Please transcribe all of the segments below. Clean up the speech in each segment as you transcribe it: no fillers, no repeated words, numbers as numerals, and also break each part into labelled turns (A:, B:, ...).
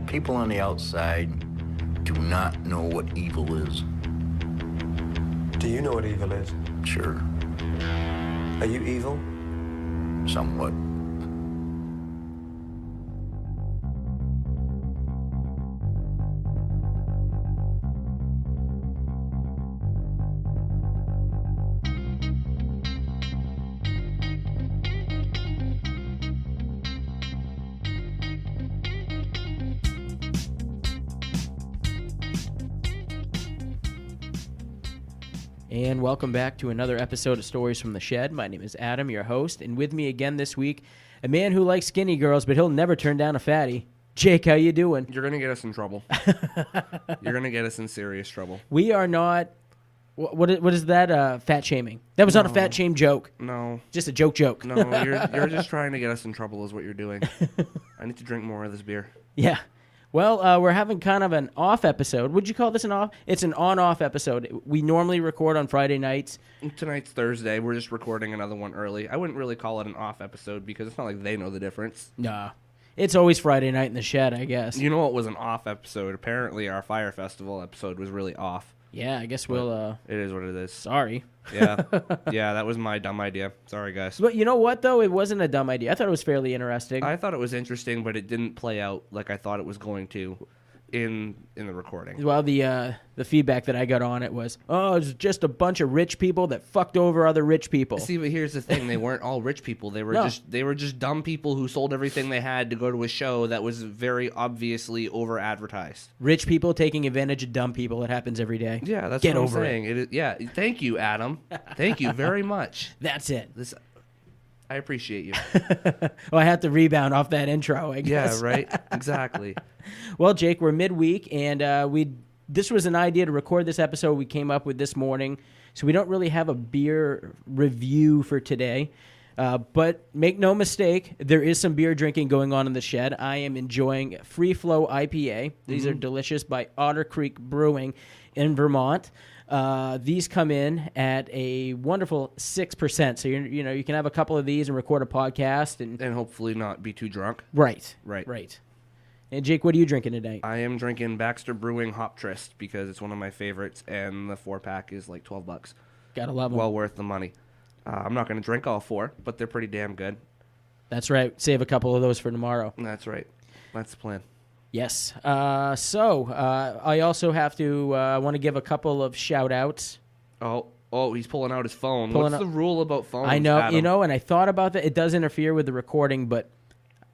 A: People on the outside do not know what evil is.
B: Do you know what evil is?
A: Sure,
B: Are you evil?
A: somewhat.
C: And welcome back to another episode of Stories from the Shed. My name is Adam, your host, and with me again this week, a man who likes skinny girls, but he'll never turn down a fatty. Jake, how you doing?
D: You're going to get us in trouble. You're going to get us in serious trouble.
C: We are not... What is that? Fat shaming. That was not a fat shame joke.
D: No.
C: Just a joke.
D: No, you're just trying to get us in trouble is what you're doing. I need to drink more of this beer.
C: Yeah. Well, we're having kind of an off episode. Would you call this an off? It's an on-off episode. We normally record on Friday nights.
D: Tonight's Thursday. We're just recording another one early. I wouldn't really call it an off episode because it's not like they know the difference.
C: Nah. It's always Friday night in the shed, I guess.
D: You know what was an off episode? Apparently our Fire Festival episode was really off.
C: Yeah, I guess we'll...
D: It is what it is.
C: Sorry.
D: Yeah. Yeah, that was my dumb idea. Sorry, guys.
C: But you know what, though? It wasn't a dumb idea. I thought it was fairly interesting.
D: I thought it was interesting, but it didn't play out like I thought it was going to in the recording.
C: Well, the feedback that I got on it was, it's just a bunch of rich people that fucked over other rich people.
D: See, but here's the thing: they weren't all rich people. They were just dumb people who sold everything they had to go to a show that was very obviously over advertised.
C: Rich people taking advantage of dumb people. It happens every day.
D: Yeah, that's
C: Get
D: what
C: over
D: I'm saying. It is, yeah, thank you, Adam. Thank you very much.
C: That's it.
D: I appreciate you.
C: Well, I had to rebound off that intro, I guess.
D: Yeah, right. Exactly.
C: Well, Jake, we're midweek, and this was an idea to record this episode we came up with this morning, so we don't really have a beer review for today. But make no mistake, there is some beer drinking going on in the shed. I am enjoying Free Flow IPA. These are delicious by Otter Creek Brewing in Vermont. These come in at a wonderful 6%. So you can have a couple of these and record a podcast and
D: hopefully not be too drunk.
C: Right.
D: Right.
C: And Jake, what are you drinking tonight?
D: I am drinking Baxter Brewing Hop Tryst because it's one of my favorites, and the 4-pack is like $12.
C: Gotta love them.
D: Well worth the money. I'm not going to drink all 4, but they're pretty damn good.
C: That's right. Save a couple of those for tomorrow.
D: That's right. That's the plan.
C: Yes. So I also have to want to give a couple of shout-outs.
D: Oh, he's pulling out his phone. What's the rule about phones,
C: I know,
D: Adam?
C: and I thought about that. It does interfere with the recording, but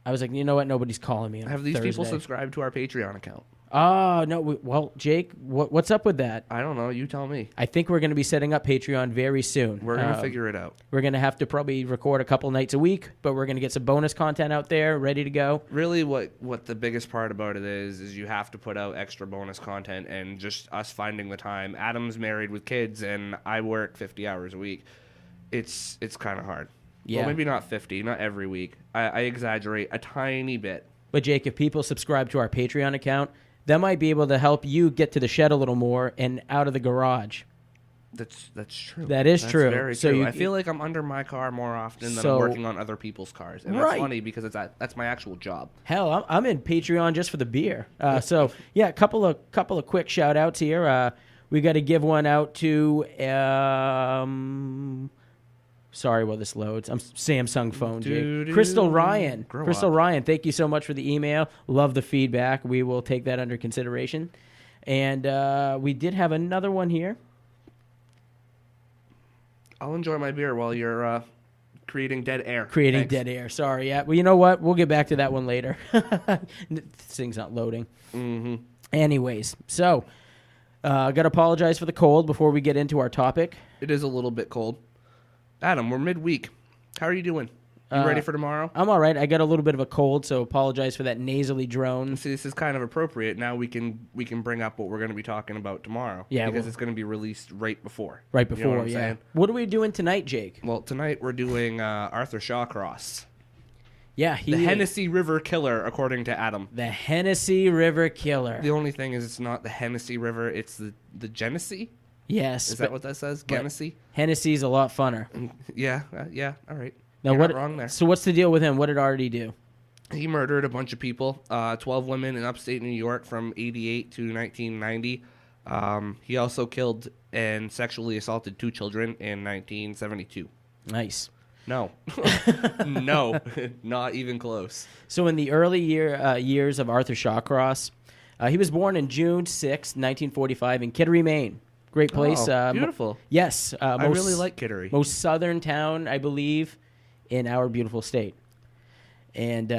C: I was like, you know what? Nobody's calling me on
D: Have these
C: Thursday.
D: people subscribed to our Patreon account?
C: Oh, no. Well, Jake, what's up with that?
D: I don't know. You tell me.
C: I think we're going to be setting up Patreon very soon.
D: We're going to figure it out.
C: We're going to have to probably record a couple nights a week, but we're going to get some bonus content out there ready to go.
D: Really, what the biggest part about it is you have to put out extra bonus content and just us finding the time. Adam's married with kids, and I work 50 hours a week. It's kind of hard.
C: Yeah.
D: Well, maybe not 50, not every week. I exaggerate a tiny bit.
C: But, Jake, if people subscribe to our Patreon account, that might be able to help you get to the shed a little more and out of the garage.
D: That's true.
C: That is true.
D: Very
C: So
D: true. I feel like I'm under my car more often than I'm working on other people's cars. And that's funny because that's my actual job.
C: Hell, I'm in Patreon just for the beer. So, yeah, a couple of quick shout-outs here. We got to give one out to... Sorry while this loads. I'm Samsung phone, Jake. Crystal Ryan. Ryan, thank you so much for the email. Love the feedback. We will take that under consideration. And we did have another one here.
D: I'll enjoy my beer while you're creating dead air.
C: Dead air. Sorry. Yeah. Well, you know what? We'll get back to that one later. This thing's not loading.
D: Mm-hmm.
C: Anyways, so got to apologize for the cold before we get into our topic.
D: It is a little bit cold. Adam, we're midweek. How are you doing? You ready for tomorrow?
C: I'm all right. I got a little bit of a cold, so apologize for that nasally drone.
D: See, this is kind of appropriate. Now we can bring up what we're going to be talking about tomorrow.
C: Yeah,
D: because it's going to be released right before.
C: Right before,
D: you know what I'm
C: yeah.
D: saying?
C: What are we doing tonight, Jake?
D: Well, tonight we're doing Arthur Shawcross.
C: Yeah,
D: the Genesee River Killer, according to Adam.
C: The Genesee River Killer.
D: The only thing is it's not the Genesee River, it's the Genesee?
C: Yes.
D: Is that what that says? Genesee?
C: Hennessy's a lot funner.
D: Yeah, all right.
C: Now,
D: You're not wrong there.
C: So what's the deal with him? What did Artie do?
D: He murdered a bunch of people, 12 women in upstate New York from 88 to 1990. He also killed and sexually assaulted 2 children in 1972.
C: Nice.
D: No. No, not even close.
C: So in the early years of Arthur Shawcross, he was born in June 6, 1945 in Kittery, Maine. Great place.
D: Oh, beautiful.
C: Yes.
D: I really like Kittery.
C: Most southern town, I believe, in our beautiful state. And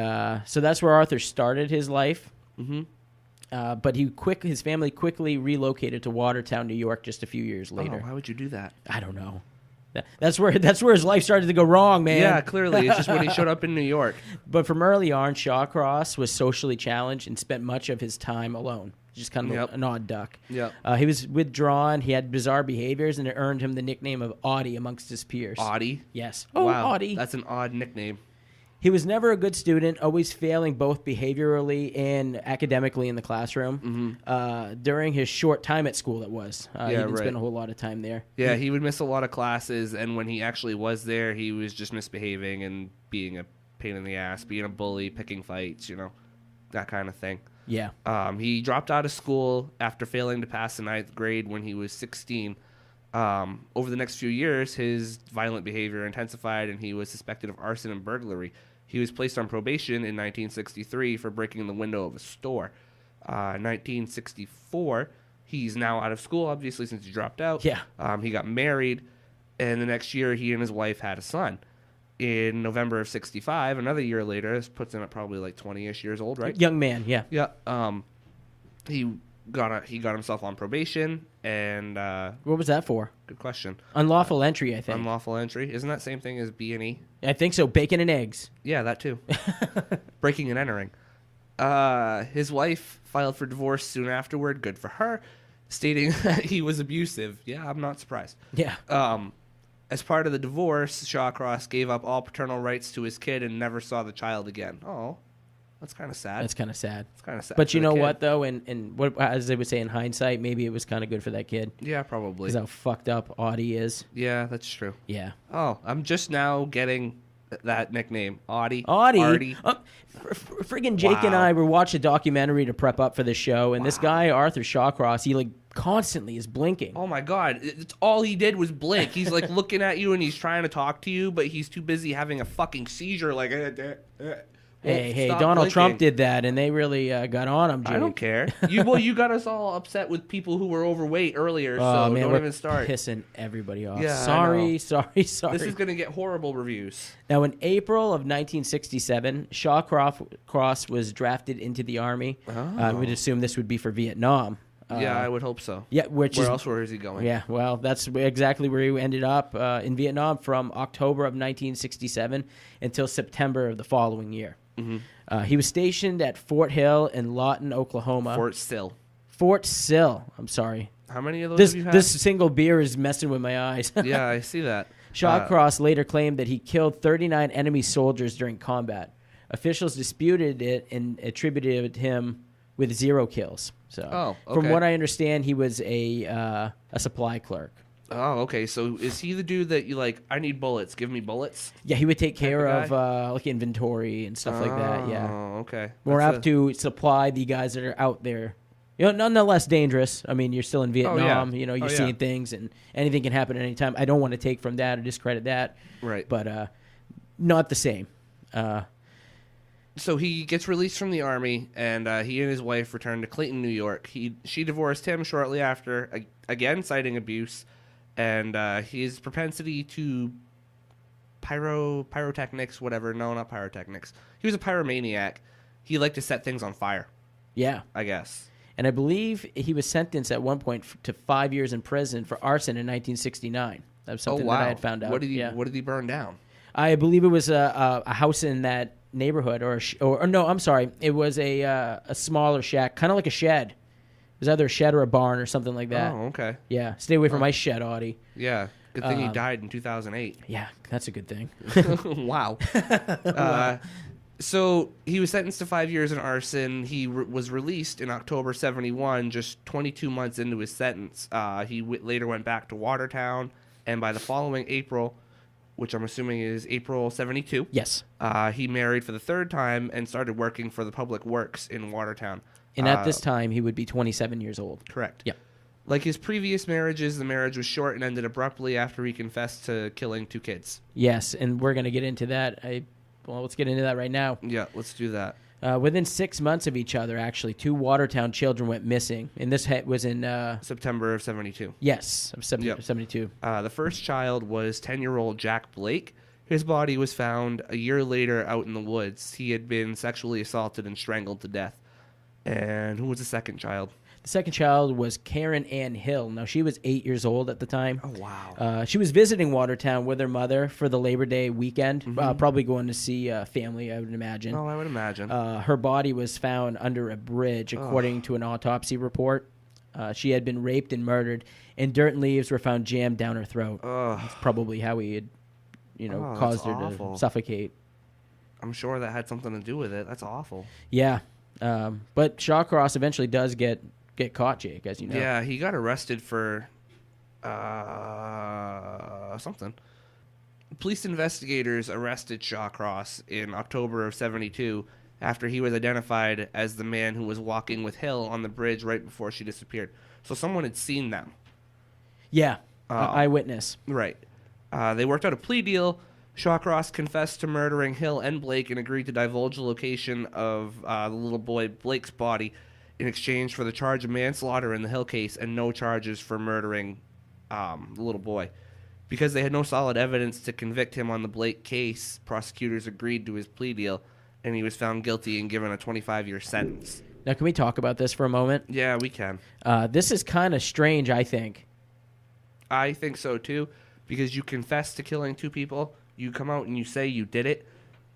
C: so that's where Arthur started his life. Mm-hmm. But his family quickly relocated to Watertown, New York, just a few years later.
D: Oh, why would you do that?
C: I don't know. That's where his life started to go wrong, man.
D: Yeah, clearly. It's just when he showed up in New York.
C: But from early on, Shawcross was socially challenged and spent much of his time alone. Just kind of an odd duck.
D: Yep.
C: He was withdrawn. He had bizarre behaviors, and it earned him the nickname of Audie amongst his peers.
D: Audie?
C: Yes.
D: Oh,
C: wow. Audie.
D: That's an odd nickname.
C: He was never a good student, always failing both behaviorally and academically in the classroom. Mm-hmm. During his short time at school, it was. He didn't spend a whole lot of time there.
D: Yeah, he would miss a lot of classes, and when he actually was there, he was just misbehaving and being a pain in the ass, being a bully, picking fights, that kind of thing.
C: Yeah.
D: He dropped out of school after failing to pass the 9th grade when he was 16. Over the next few years, his violent behavior intensified, and he was suspected of arson and burglary. He was placed on probation in 1963 for breaking the window of a store. 1964, he's now out of school, obviously, since he dropped out.
C: Yeah.
D: He got married, and the next year, he and his wife had a son. In November of 65, another year later, this puts him at probably like 20-ish years old, right?
C: Young man, yeah.
D: Yeah. He got himself on probation, and
C: what was that for?
D: good question.
C: Unlawful entry, I think.
D: Unlawful entry, isn't that same thing as B&E?
C: I think so. Bacon and eggs.
D: Yeah, that too. Breaking and entering. His wife filed for divorce soon afterward. Good for her, stating that he was abusive. Yeah, I'm not surprised.
C: Yeah.
D: As part of the divorce, Shawcross gave up all paternal rights to his kid and never saw the child again. Oh, that's kind of sad.
C: That's kind of sad.
D: It's kind of sad.
C: But you
D: for the
C: know
D: kid.
C: what, though? And what, as they would say in hindsight, maybe it was kind of good for that kid.
D: Yeah, probably.
C: Because how fucked up Audie is.
D: Yeah, that's true.
C: Yeah.
D: Oh, I'm just now getting that nickname. Audie.
C: Artie. Friggin' Jake and
D: Wow.
C: I were watching a documentary to prep up for the show, and this guy, Arthur Shawcross, he constantly is blinking.
D: Oh my God! It's all he did was blink. He's like looking at you and he's trying to talk to you, but he's too busy having a fucking seizure. Like,
C: Hey,
D: stop
C: Donald
D: blinking.
C: Trump did that, and they really got on him, Jake.
D: I don't care. You got us all upset with people who were overweight earlier,
C: Oh,
D: so
C: man,
D: don't
C: we're
D: even start.
C: pissing everybody off.
D: Yeah, I
C: sorry.
D: This is gonna get horrible reviews.
C: Now, in April of 1967, Shawcross was drafted into the Army. We'd assume this would be for Vietnam.
D: Yeah, I would hope so.
C: Yeah,
D: Where is he going?
C: Yeah, well, that's exactly where he ended up in Vietnam from October of 1967 until September of the following year.
D: Mm-hmm.
C: He was stationed at Fort Hill in Lawton, Oklahoma. Fort Sill. I'm sorry.
D: How many of those have you had?
C: This single beer is messing with my eyes.
D: Yeah, I see that.
C: Shawcross later claimed that he killed 39 enemy soldiers during combat. Officials disputed it and attributed him with 0 kills. So, from what I understand, he was a supply clerk.
D: Oh, okay. So is he the dude that you like? I need bullets. Give me bullets.
C: Yeah, he would take care of inventory and stuff like that. Yeah.
D: Oh, okay.
C: More apt to supply the guys that are out there. Nonetheless dangerous. I mean, you're still in Vietnam.
D: Yeah.
C: You're seeing things, and anything can happen at any time. I don't want to take from that or discredit that.
D: Right.
C: But not the same.
D: So he gets released from the Army, and he and his wife returned to Clayton, New York. She divorced him shortly after, again citing abuse, and his propensity to pyrotechnics, whatever. No, not pyrotechnics. He was a pyromaniac. He liked to set things on fire.
C: Yeah.
D: I guess.
C: And I believe he was sentenced at one point to 5 years in prison for arson in 1969. That was something that I had found out.
D: What did he burn down?
C: I believe it was a house in that neighborhood, or no, I'm sorry, it was a smaller shack, kind of like a shed. It was either a shed or a barn or something like that.
D: Oh, okay.
C: Yeah, stay away from my shed, Audie.
D: Yeah, good thing he died in 2008.
C: Yeah, that's a good thing.
D: Wow. So he was sentenced to 5 years in arson. He was released in October 71, just 22 months into his sentence. He later went back to Watertown, and by the following April, which I'm assuming is April 72.
C: Yes.
D: He married for the third time and started working for the Public Works in Watertown.
C: And at this time, he would be 27 years old.
D: Correct.
C: Yep.
D: Like his previous marriages, the marriage was short and ended abruptly after he confessed to killing 2 kids.
C: Yes, and we're going to get into that. Let's get into that right now.
D: Yeah, let's do that.
C: Within 6 months of each other, actually, 2 Watertown children went missing. And this was in...
D: September of 72.
C: Yes, of 72.
D: The first child was 10-year-old Jack Blake. His body was found a year later out in the woods. He had been sexually assaulted and strangled to death. And who was the second child?
C: The second child was Karen Ann Hill. Now, she was 8 years old at the time.
D: Oh, wow.
C: She was visiting Watertown with her mother for the Labor Day weekend, probably going to see family, I would imagine.
D: Oh, I would imagine.
C: Her body was found under a bridge, according to an autopsy report. She had been raped and murdered, and dirt and leaves were found jammed down her throat. That's probably how he had, caused her to suffocate.
D: I'm sure that had something to do with it. That's awful.
C: Yeah. But Shawcross eventually does get caught, Jake, as you know.
D: Yeah, he got arrested for something. Police investigators arrested Shawcross in October of 72 after he was identified as the man who was walking with Hill on the bridge right before she disappeared. So someone had seen them.
C: Yeah, eyewitness.
D: Right. They worked out a plea deal. Shawcross confessed to murdering Hill and Blake and agreed to divulge the location of the little boy Blake's body in exchange for the charge of manslaughter in the Hill case and no charges for murdering the little boy. Because they had no solid evidence to convict him on the Blake case, prosecutors agreed to his plea deal, and he was found guilty and given a 25-year sentence.
C: Now, can we talk about this for a moment?
D: Yeah, we can.
C: This is kind of strange, I think.
D: I think so, too, because you confess to killing 2 people, you come out and you say you did it,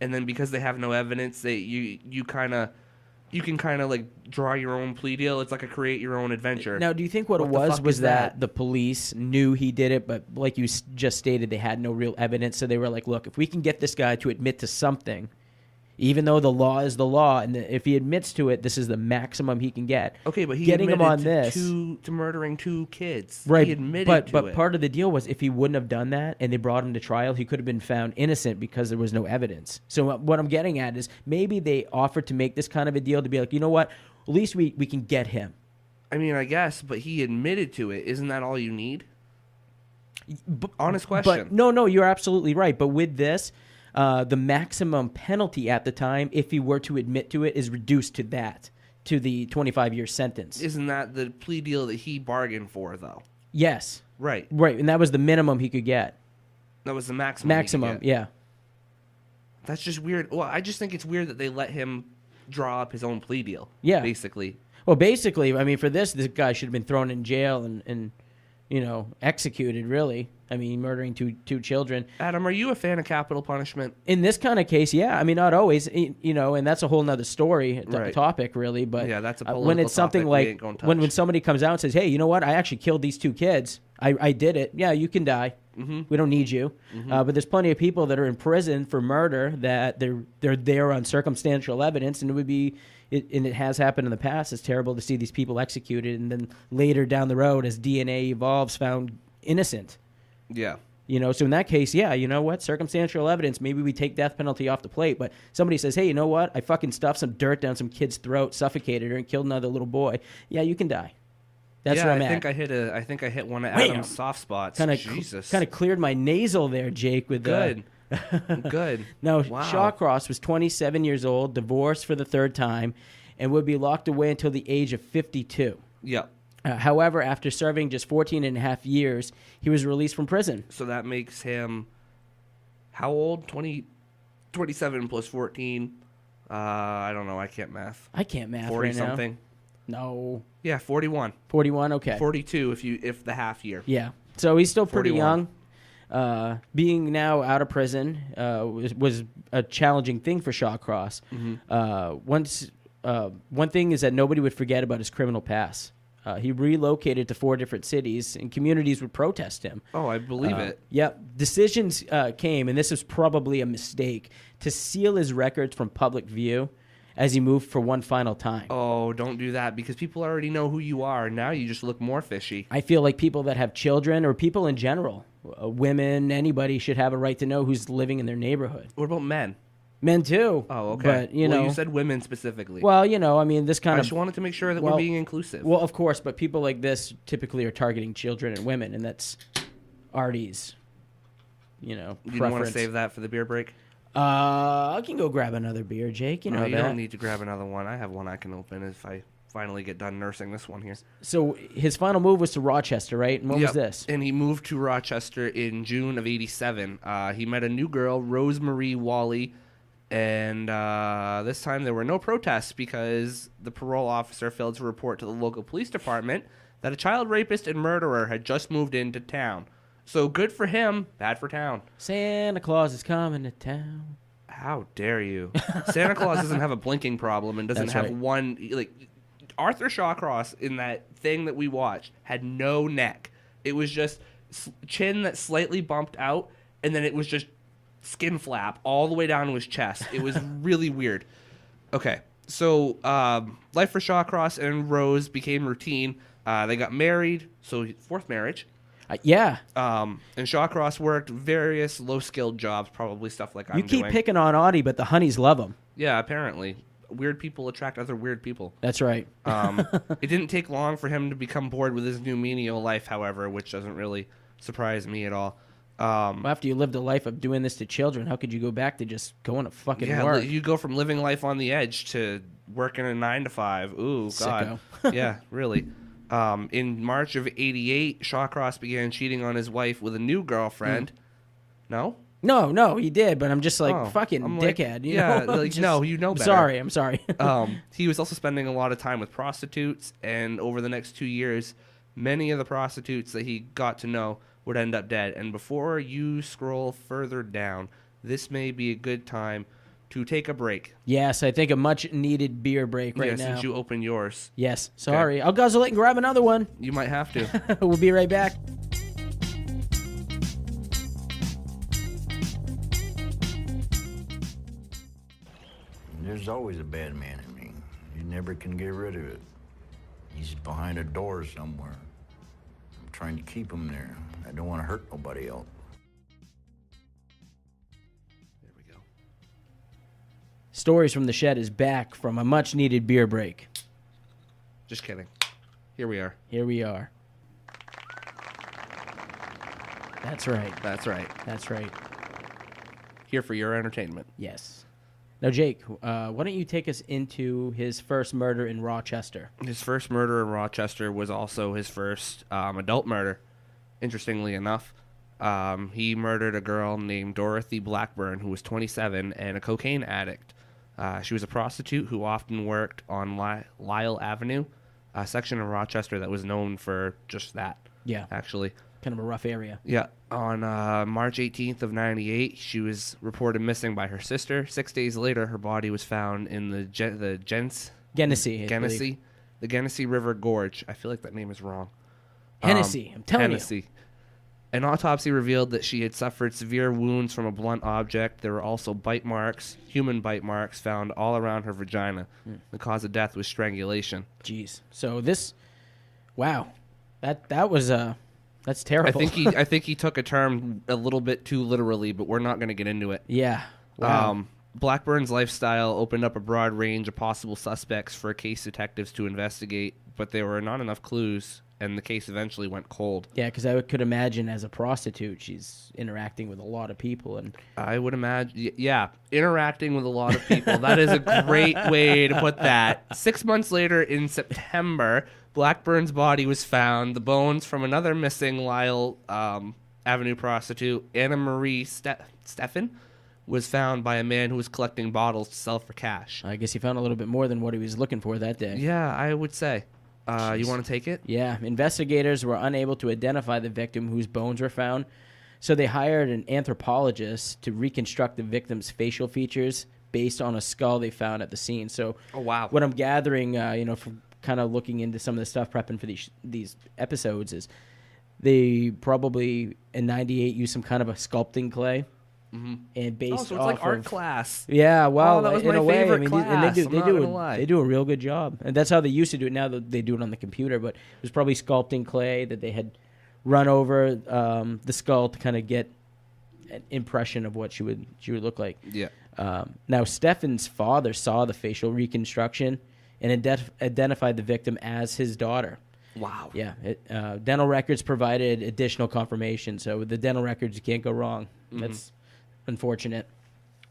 D: and then because they have no evidence, you can kind of like draw your own plea deal. It's like a create your own adventure.
C: Now, do you think what it was that the police knew he did it, but like you just stated, they had no real evidence, so they were like, look, if we can get this guy to admit to something, even though the law is the law, and if he admits to it, this is the maximum he can get.
D: Okay, but he
C: getting him on
D: admitted
C: this
D: to murdering 2 kids.
C: Right,
D: he admitted to it.
C: But part of the deal was if he wouldn't have done that and they brought him to trial, he could have been found innocent because there was no evidence. So what I'm getting at is maybe they offered to make this kind of a deal to be like, you know what, at least we can get him.
D: I mean, I guess, but he admitted to it. Isn't that all you need? Honest question.
C: But no, you're absolutely right. But with this, the maximum penalty at the time, if he were to admit to it, is reduced to the 25-year sentence.
D: Isn't that the plea deal that he bargained for, though?
C: Yes.
D: Right.
C: And that was the minimum he could get.
D: That was the maximum.
C: Maximum, yeah.
D: That's just weird. Well, I just think it's weird that they let him draw up his own plea deal.
C: Yeah.
D: Basically.
C: Well, basically, I mean, for this guy should have been thrown in jail and executed, really. I mean, murdering two children.
D: Adam, are you a fan of capital punishment?
C: In this kind of case, yeah. I mean, not always, and that's a whole nother story,
D: Right.
C: topic, really. But
D: yeah, that's a political
C: when it's something
D: topic we
C: like
D: ain't gonna touch.
C: when somebody comes out and says, hey, you know what? I actually killed these 2 kids. I did it. Yeah, you can die. Mm-hmm. We don't need you. Mm-hmm. But there's plenty of people that are in prison for murder that they're there on circumstantial evidence, and it has happened in the past. It's terrible to see these people executed, and then later down the road, as DNA evolves, found innocent.
D: Yeah.
C: So in that case, yeah, you know what? Circumstantial evidence, maybe we take death penalty off the plate. But somebody says, hey, you know what? I fucking stuffed some dirt down some kid's throat, suffocated her, and killed another little boy. Yeah, you can die. That's where I'm at.
D: I think I hit one of Adam's soft spots. Jesus.
C: Kind of cleared my nasal there, Jake, with
D: Good. Good.
C: Now,
D: Wow.
C: Shawcross was 27 years old, divorced for the 3rd time, and would be locked away until the age of 52.
D: Yep.
C: However, after serving just 14 and a half years, he was released from prison.
D: So that makes him how old? 27 plus 14. I don't know. I can't math.
C: I can't math
D: 40
C: right now.
D: something.
C: No.
D: Yeah, 41.
C: 41, okay.
D: 42 if the half year.
C: Yeah. So he's still pretty
D: 41.
C: young. Being now out of prison was a challenging thing for Shawcross. Mm-hmm. One thing is that nobody would forget about his criminal past. He relocated to 4 different cities, and communities would protest him.
D: Oh, I believe it.
C: Yep. Decisions came, and this was probably a mistake, to seal his records from public view as he moved for one final time.
D: Oh, don't do that, because people already know who you are. Now you just look more fishy.
C: I feel like people that have children, or people in general, women, anybody should have a right to know who's living in their neighborhood.
D: What about men?
C: Men too.
D: Oh, okay.
C: But
D: you said women specifically.
C: Well, I mean, this kind
D: I
C: of.
D: just wanted to make sure that we're being inclusive.
C: Well, of course, but people like this typically are targeting children and women, and that's Artie's.
D: You
C: preference.
D: don't want to save that for the beer break?
C: I can go grab another beer, Jake. You know
D: you
C: that.
D: don't need to grab another one. I have one I can open if I finally get done nursing this one here.
C: So his final move was to Rochester, right? And what was this?
D: And he moved to Rochester in June of '87. He met a new girl, Rosemarie Wally, and this time there were no protests because the parole officer failed to report to the local police department that a child rapist and murderer had just moved into town. So good for him, bad for town.
C: Santa Claus is coming to town.
D: How dare you? Santa Claus doesn't have a blinking problem and doesn't have one... Arthur Shawcross in that thing that we watched had no neck. It was just chin that slightly bumped out, and then it was just skin flap all the way down to his chest. It was really weird. Okay, so life for Shawcross and Rose became routine. They got married, so fourth marriage.
C: Yeah.
D: And Shawcross worked various low-skilled jobs, probably stuff like I'm
C: doing. You keep
D: doing.
C: picking on Audie, but the honeys love him.
D: Yeah, apparently. Weird people attract other weird people.
C: That's right.
D: It didn't take long for him to become bored with his new menial life, however, which doesn't really surprise me at all.
C: Well, after you lived a life of doing this to children, how could you go back to just going to fucking work?
D: You go from living life on the edge to working a 9 to 5. Ooh, God. Yeah, really. In March of '88, Shawcross began cheating on his wife with a new girlfriend. No?
C: No, he did, but I'm just fucking dickhead.
D: No, you know better.
C: I'm sorry.
D: He was also spending a lot of time with prostitutes, and over the next 2 years, many of the prostitutes that he got to know would end up dead. And before you scroll further down, this may be a good time to take a break.
C: Yes, I think a much-needed beer break right now.
D: Since you opened yours.
C: Yes, sorry. Okay. I'll guzzle it and grab another one.
D: You might have to.
C: We'll be right back.
A: There's always a bad man in me. You never can get rid of it. He's behind a door somewhere. I'm trying to keep him there. I don't want to hurt nobody else.
D: There we go.
C: Stories from the Shed is back from a much-needed beer break.
D: Just kidding. Here we are.
C: Here we are. That's right.
D: That's right.
C: That's right.
D: Here for your entertainment.
C: Yes. Now, Jake, why don't you take us into his first murder in Rochester?
D: His first murder in Rochester was also his first adult murder, interestingly enough. He murdered a girl named Dorothy Blackburn, who was 27 and a cocaine addict. She was a prostitute who often worked on Lyle Avenue, a section of Rochester that was known for just that.
C: Yeah.
D: Actually.
C: Kind of a rough area.
D: Yeah. On March 18th of 98, she was reported missing by her sister. 6 days later, her body was found in the Genesse. The Genesee River Gorge. I feel like that name is wrong.
C: Hennessy. I'm telling you.
D: An autopsy revealed that she had suffered severe wounds from a blunt object. There were also bite marks, human bite marks, found all around her vagina. The cause of death was strangulation.
C: Jeez. So this, wow, that was that's terrible.
D: I think he took a term a little bit too literally, but we're not going to get into it.
C: Yeah. Wow.
D: Blackburn's lifestyle opened up a broad range of possible suspects for case detectives to investigate, but there were not enough clues, and the case eventually went cold.
C: Yeah, because I could imagine as a prostitute, she's interacting with a lot of people. And
D: I would imagine, yeah, interacting with a lot of people. That is a great way to put that. 6 months later, in September, Blackburn's body was found. The bones from another missing Lyle Avenue prostitute, Anna Marie Steffen, was found by a man who was collecting bottles to sell for cash.
C: I guess he found a little bit more than what he was looking for that day.
D: Yeah, I would say. You want to take it?
C: Yeah. Investigators were unable to identify the victim whose bones were found, so they hired an anthropologist to reconstruct the victim's facial features based on a skull they found at the scene. So what I'm gathering, from kind of looking into some of the stuff prepping for these episodes is they probably in 98 used some kind of a sculpting clay.
D: Mm-hmm.
C: And based
D: so it's
C: off
D: like art
C: of,
D: class.
C: Yeah, well,
D: that was
C: in
D: my
C: a way,
D: favorite
C: I mean,
D: class.
C: They do a real good job, and that's how they used to do it. Now they do it on the computer, but it was probably sculpting clay that they had run over the skull to kind of get an impression of what she would look like.
D: Yeah.
C: Now, Stefan's father saw the facial reconstruction and identified the victim as his daughter.
D: Wow.
C: Yeah. Dental records provided additional confirmation. So with the dental records, you can't go wrong. That's unfortunate.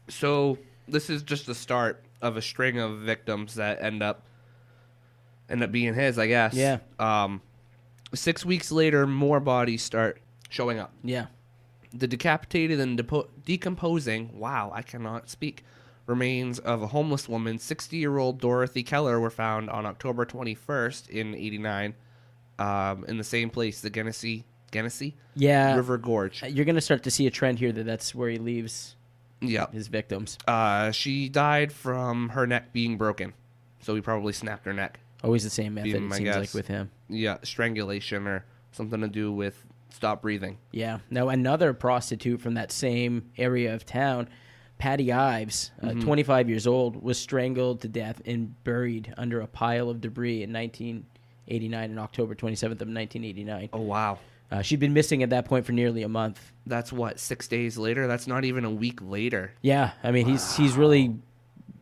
D: So this is just the start of a string of victims that end up being his, I guess.
C: Yeah.
D: 6 weeks later, more bodies start showing up.
C: Yeah.
D: The decapitated and decomposing, wow, I cannot speak, remains of a homeless woman, 60-year-old Dorothy Keller, were found on October 21st in 89 in the same place, the Genesee River Gorge.
C: You're going to start to see a trend here that's where he leaves
D: Yep.
C: his victims.
D: She died from her neck being broken, so he probably snapped her neck.
C: Always the same method,
D: Beam,
C: it
D: I
C: seems
D: guess.
C: like, with him.
D: Yeah, strangulation or something to do with stop breathing.
C: Yeah. Now, another prostitute from that same area of town, Patty Ives, 25 years old, was strangled to death and buried under a pile of debris in 1989, on October 27th of 1989.
D: Oh, wow.
C: She'd been missing at that point for nearly a month.
D: That's what, 6 days later? That's not even a week later.
C: Yeah. I mean, he's really,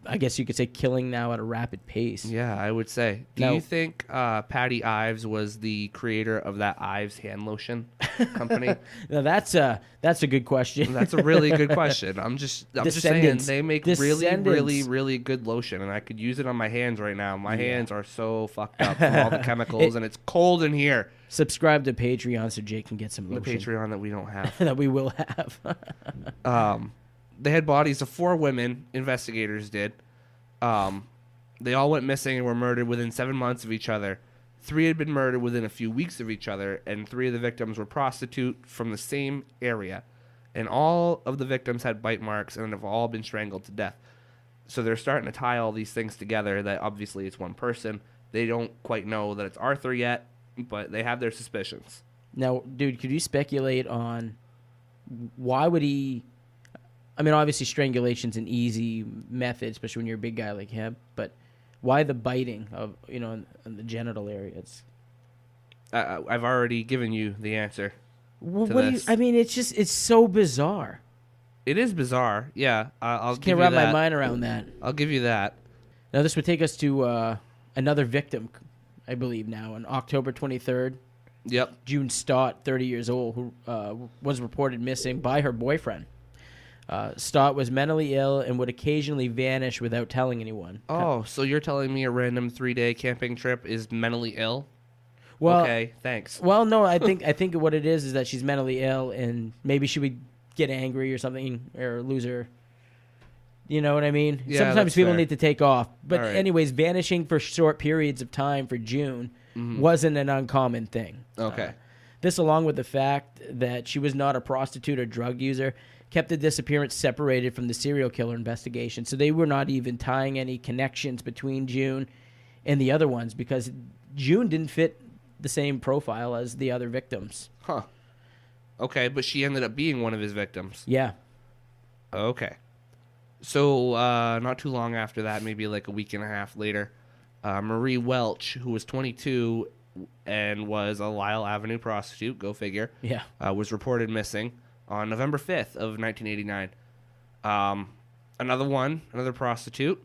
C: I guess you could say, killing now at a rapid pace.
D: Yeah, I would say. Do you think Patty Ives was the creator of that Ives hand lotion company?
C: Now, that's a good question.
D: That's a really good question. I'm just saying they make really good lotion, and I could use it on my hands right now. My hands are so fucked up from all the chemicals, and it's cold in here.
C: Subscribe to Patreon so Jake can get some
D: The
C: lotion.
D: Patreon that we don't have.
C: That we will have.
D: They had bodies of 4 women, investigators did. They all went missing and were murdered within 7 months of each other. 3 had been murdered within a few weeks of each other, and 3 of the victims were prostitutes from the same area. And all of the victims had bite marks and have all been strangled to death. So they're starting to tie all these things together that obviously it's one person. They don't quite know that it's Arthur yet, but they have their suspicions.
C: Now, dude, could you speculate on why would he... I mean, obviously, strangulation's an easy method, especially when you're a big guy like him. But why the biting of, in the genital areas?
D: I've already given you the answer.
C: What do you? I mean, it's so bizarre.
D: It is bizarre. Yeah, I'll give you that.
C: Can't wrap my mind around that.
D: I'll give you that.
C: Now, this would take us to another victim, I believe. Now, on October 23rd.
D: Yep.
C: June Stott, 30 years old, who was reported missing by her boyfriend. Stott was mentally ill and would occasionally vanish without telling anyone.
D: Oh, so you're telling me a random 3-day camping trip is mentally ill?
C: Well,
D: okay, thanks.
C: Well, no, I think what it is that she's mentally ill and maybe she would get angry or something or lose her. You know what I mean?
D: Yeah,
C: sometimes people
D: fair.
C: need to take off. But
D: right.
C: Anyways, vanishing for short periods of time for June wasn't an uncommon thing.
D: Okay.
C: This, along with the fact that she was not a prostitute or drug user, kept the disappearance separated from the serial killer investigation. So they were not even tying any connections between June and the other ones because June didn't fit the same profile as the other victims.
D: Huh. Okay, but she ended up being one of his victims.
C: Yeah.
D: Okay. So not too long after that, maybe like a week and a half later, Marie Welch, who was 22 and was a Lyle Avenue prostitute, go figure, was reported missing on November 5th of 1989. Another prostitute.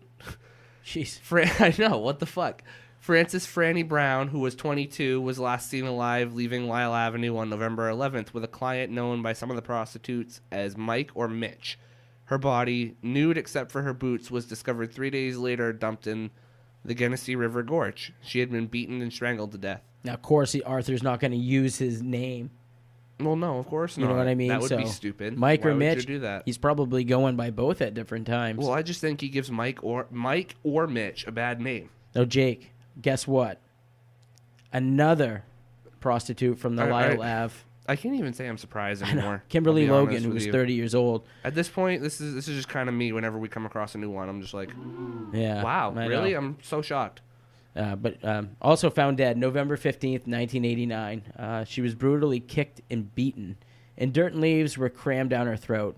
C: Jeez.
D: I know, what the fuck? Frances Franny Brown, who was 22, was last seen alive leaving Lyle Avenue on November 11th with a client known by some of the prostitutes as Mike or Mitch. Her body, nude except for her boots, was discovered 3 days later dumped in the Genesee River Gorge. She had been beaten and strangled to death.
C: Now, of course, Arthur's not going to use his name.
D: Well, no, of course not.
C: You know what I mean?
D: That would be stupid.
C: Mike
D: Why
C: or Mitch,
D: would you do that?
C: He's probably going by both at different times.
D: Well, I just think he gives Mike or Mitch a bad name.
C: Now, Jake, guess what? Another prostitute from the Lyle Ave.
D: I can't even say I'm surprised anymore.
C: Kimberly Logan, who was 30 years old.
D: At this point, this is just kind of me. Whenever we come across a new one, I'm just like,
C: yeah,
D: wow, really?
C: Know.
D: I'm so shocked.
C: But also found dead November 15th, 1989. She was brutally kicked and beaten, and dirt and leaves were crammed down her throat.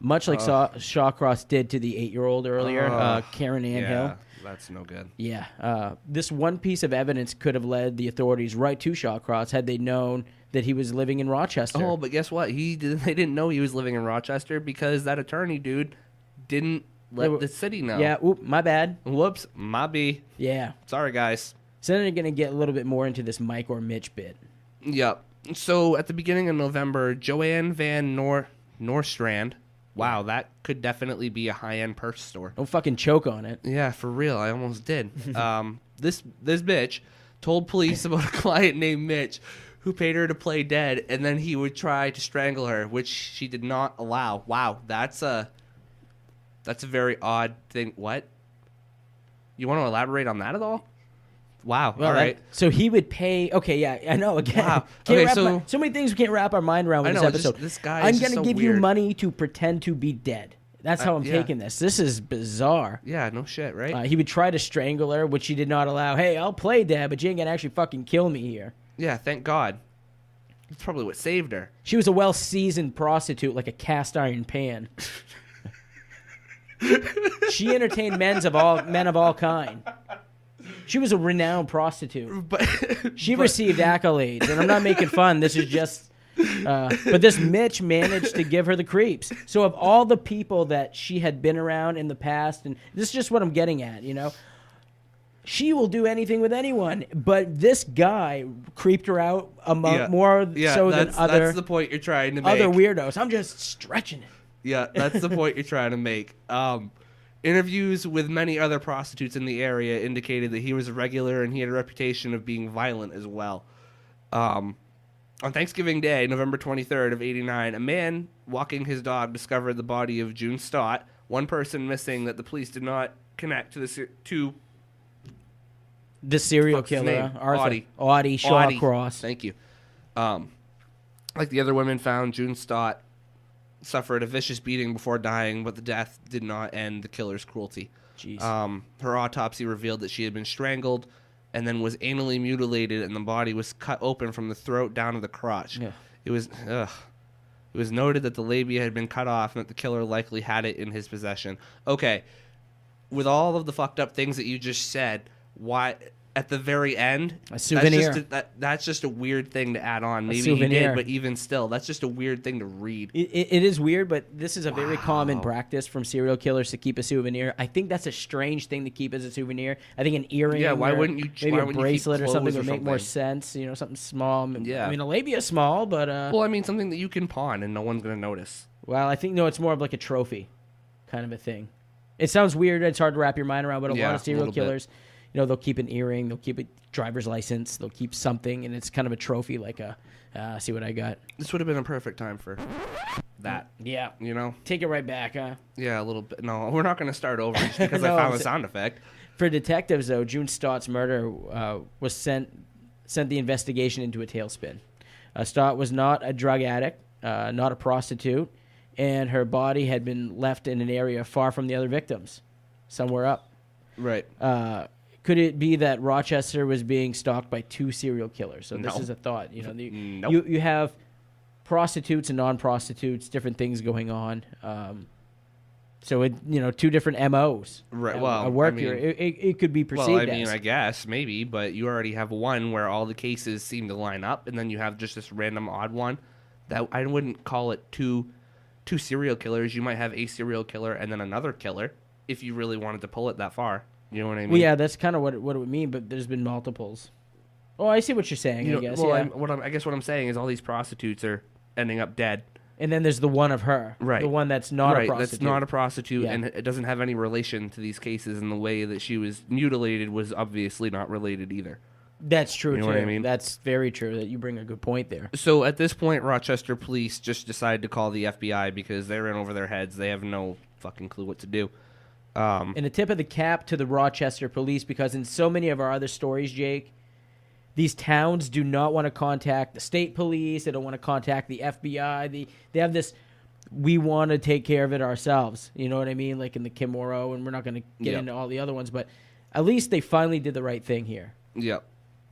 C: much like Shawcross did to the 8-year-old earlier, Karen Ann Hill.
D: Yeah, that's no good.
C: Yeah. This one piece of evidence could have led the authorities right to Shawcross had they known that he was living in Rochester.
D: Oh, but guess what? They didn't know he was living in Rochester because that attorney dude didn't let the city know.
C: Yeah, oop, my bad.
D: Whoops, my B.
C: Yeah.
D: Sorry, guys.
C: So then they're going to get a little bit more into this Mike or Mitch bit.
D: Yep. So at the beginning of November, Joanne Van Nostrand. Wow, that could definitely be a high-end purse store.
C: Don't fucking choke on it.
D: Yeah, for real. I almost did. This bitch told police about a client named Mitch who paid her to play dead, and then he would try to strangle her, which she did not allow. Wow, that's a very odd thing. What? You want to elaborate on that at all? Wow.
C: Well,
D: all right.
C: So he would pay. Okay, yeah, I know. Again,
D: Wow.
C: can't
D: Okay,
C: wrap so many things we can't wrap our mind around with
D: I
C: this
D: know,
C: episode.
D: this guy
C: I'm
D: is
C: gonna
D: just so
C: give you
D: weird.
C: money to pretend to be dead. That's how I'm
D: yeah.
C: taking this. This is bizarre.
D: Yeah, no shit, right?
C: He would try to strangle her, which she did not allow. Hey, I'll play dead, but you ain't gonna actually fucking kill me here.
D: Yeah, thank God. That's probably what saved her.
C: She was a well-seasoned prostitute, like a cast iron pan. She entertained men of all kind. She was a renowned prostitute.
D: But
C: She received accolades, and I'm not making fun. This is just... but this Mitch managed to give her the creeps. So of all the people that she had been around in the past, and this is just what I'm getting at, you know, she will do anything with anyone. But this guy creeped her out more so than other.
D: That's the point you're trying to make.
C: Other weirdos. I'm just stretching it.
D: Yeah, that's the point you're trying to make. Interviews with many other prostitutes in the area indicated that he was a regular and he had a reputation of being violent as well. On Thanksgiving Day, November 23rd of 89, a man walking his dog discovered the body of June Stott, one person missing that the police did not connect to
C: The serial
D: Fuck's his
C: killer,
D: name?
C: Arthur. Audie Shawcross.
D: Thank you. Like the other women found, June Stott suffered a vicious beating before dying, but the death did not end the killer's cruelty.
C: Jeez.
D: Her autopsy revealed that she had been strangled and then was anally mutilated, and the body was cut open from the throat down to the crotch.
C: Yeah.
D: It was noted that the labia had been cut off and that the killer likely had it in his possession. Okay, with all of the fucked up things that you just said, why at the very end,
C: a souvenir?
D: That's just a weird thing to add on. Maybe
C: souvenir.
D: he did, but even still, that's just a weird thing to read.
C: It is weird, but this is a very common practice from serial killers to keep a souvenir. I think that's a strange thing to keep as a souvenir. I think an earring,
D: Yeah, why wouldn't you?
C: maybe
D: why
C: a
D: wouldn't you keep
C: bracelet or something
D: clothes
C: would make more sense. You know, something small.
D: Yeah.
C: I mean, a labia is small, but
D: Well, I mean, something that you can pawn and no one's going to notice.
C: well, I think it's more of like a trophy kind of a thing. It sounds weird. It's hard to wrap your mind around, but a lot of serial killers, you know, they'll keep an earring, they'll keep a driver's license, they'll keep something, and it's kind of a trophy, like see what I got.
D: This would have been a perfect time for that.
C: Yeah.
D: You know?
C: Take it right back, huh?
D: Yeah, a little bit. No, we're not going to start over just because
C: No,
D: I found a sound effect.
C: For detectives, though, June Stott's murder was sent the investigation into a tailspin. Stott was not a drug addict, not a prostitute, and her body had been left in an area far from the other victims, somewhere up.
D: Right.
C: Could it be that Rochester was being stalked by two serial killers? So this
D: No.
C: is a thought. You know,
D: Nope.
C: you have prostitutes and non-prostitutes, different things going on. So two different MOs.
D: Right,
C: at
D: well,
C: work
D: I mean-
C: here. It could be perceived
D: Well, I mean,
C: as.
D: I guess, maybe, but you already have one where all the cases seem to line up, and then you have just this random odd one. That I wouldn't call it two serial killers. You might have a serial killer and then another killer, if you really wanted to pull it that far. You know what I mean?
C: Well, yeah, that's kind of what it would mean, but there's been multiples. Oh, I see what you're saying,
D: You know,
C: I guess.
D: well,
C: yeah.
D: I guess what I'm saying is all these prostitutes are ending up dead.
C: And then there's the one of her.
D: Right.
C: The one that's not a prostitute.
D: That's not a prostitute,
C: Yeah.
D: and it doesn't have any relation to these cases, and the way that she was mutilated was obviously not related either.
C: That's true,
D: You know
C: too.
D: what I mean?
C: That's very true. That you bring a good point there.
D: So at this point, Rochester police just decide to call the FBI because they're in over their heads. They have no fucking clue what to do.
C: And a tip of the cap to the Rochester police, because in so many of our other stories, Jake, these towns do not want to contact the state police. They don't want to contact the FBI. They have this, we want to take care of it ourselves. You know what I mean? Like in the Kim Morrow, and we're not going to get into all the other ones, but at least they finally did the right thing here.
D: Yep.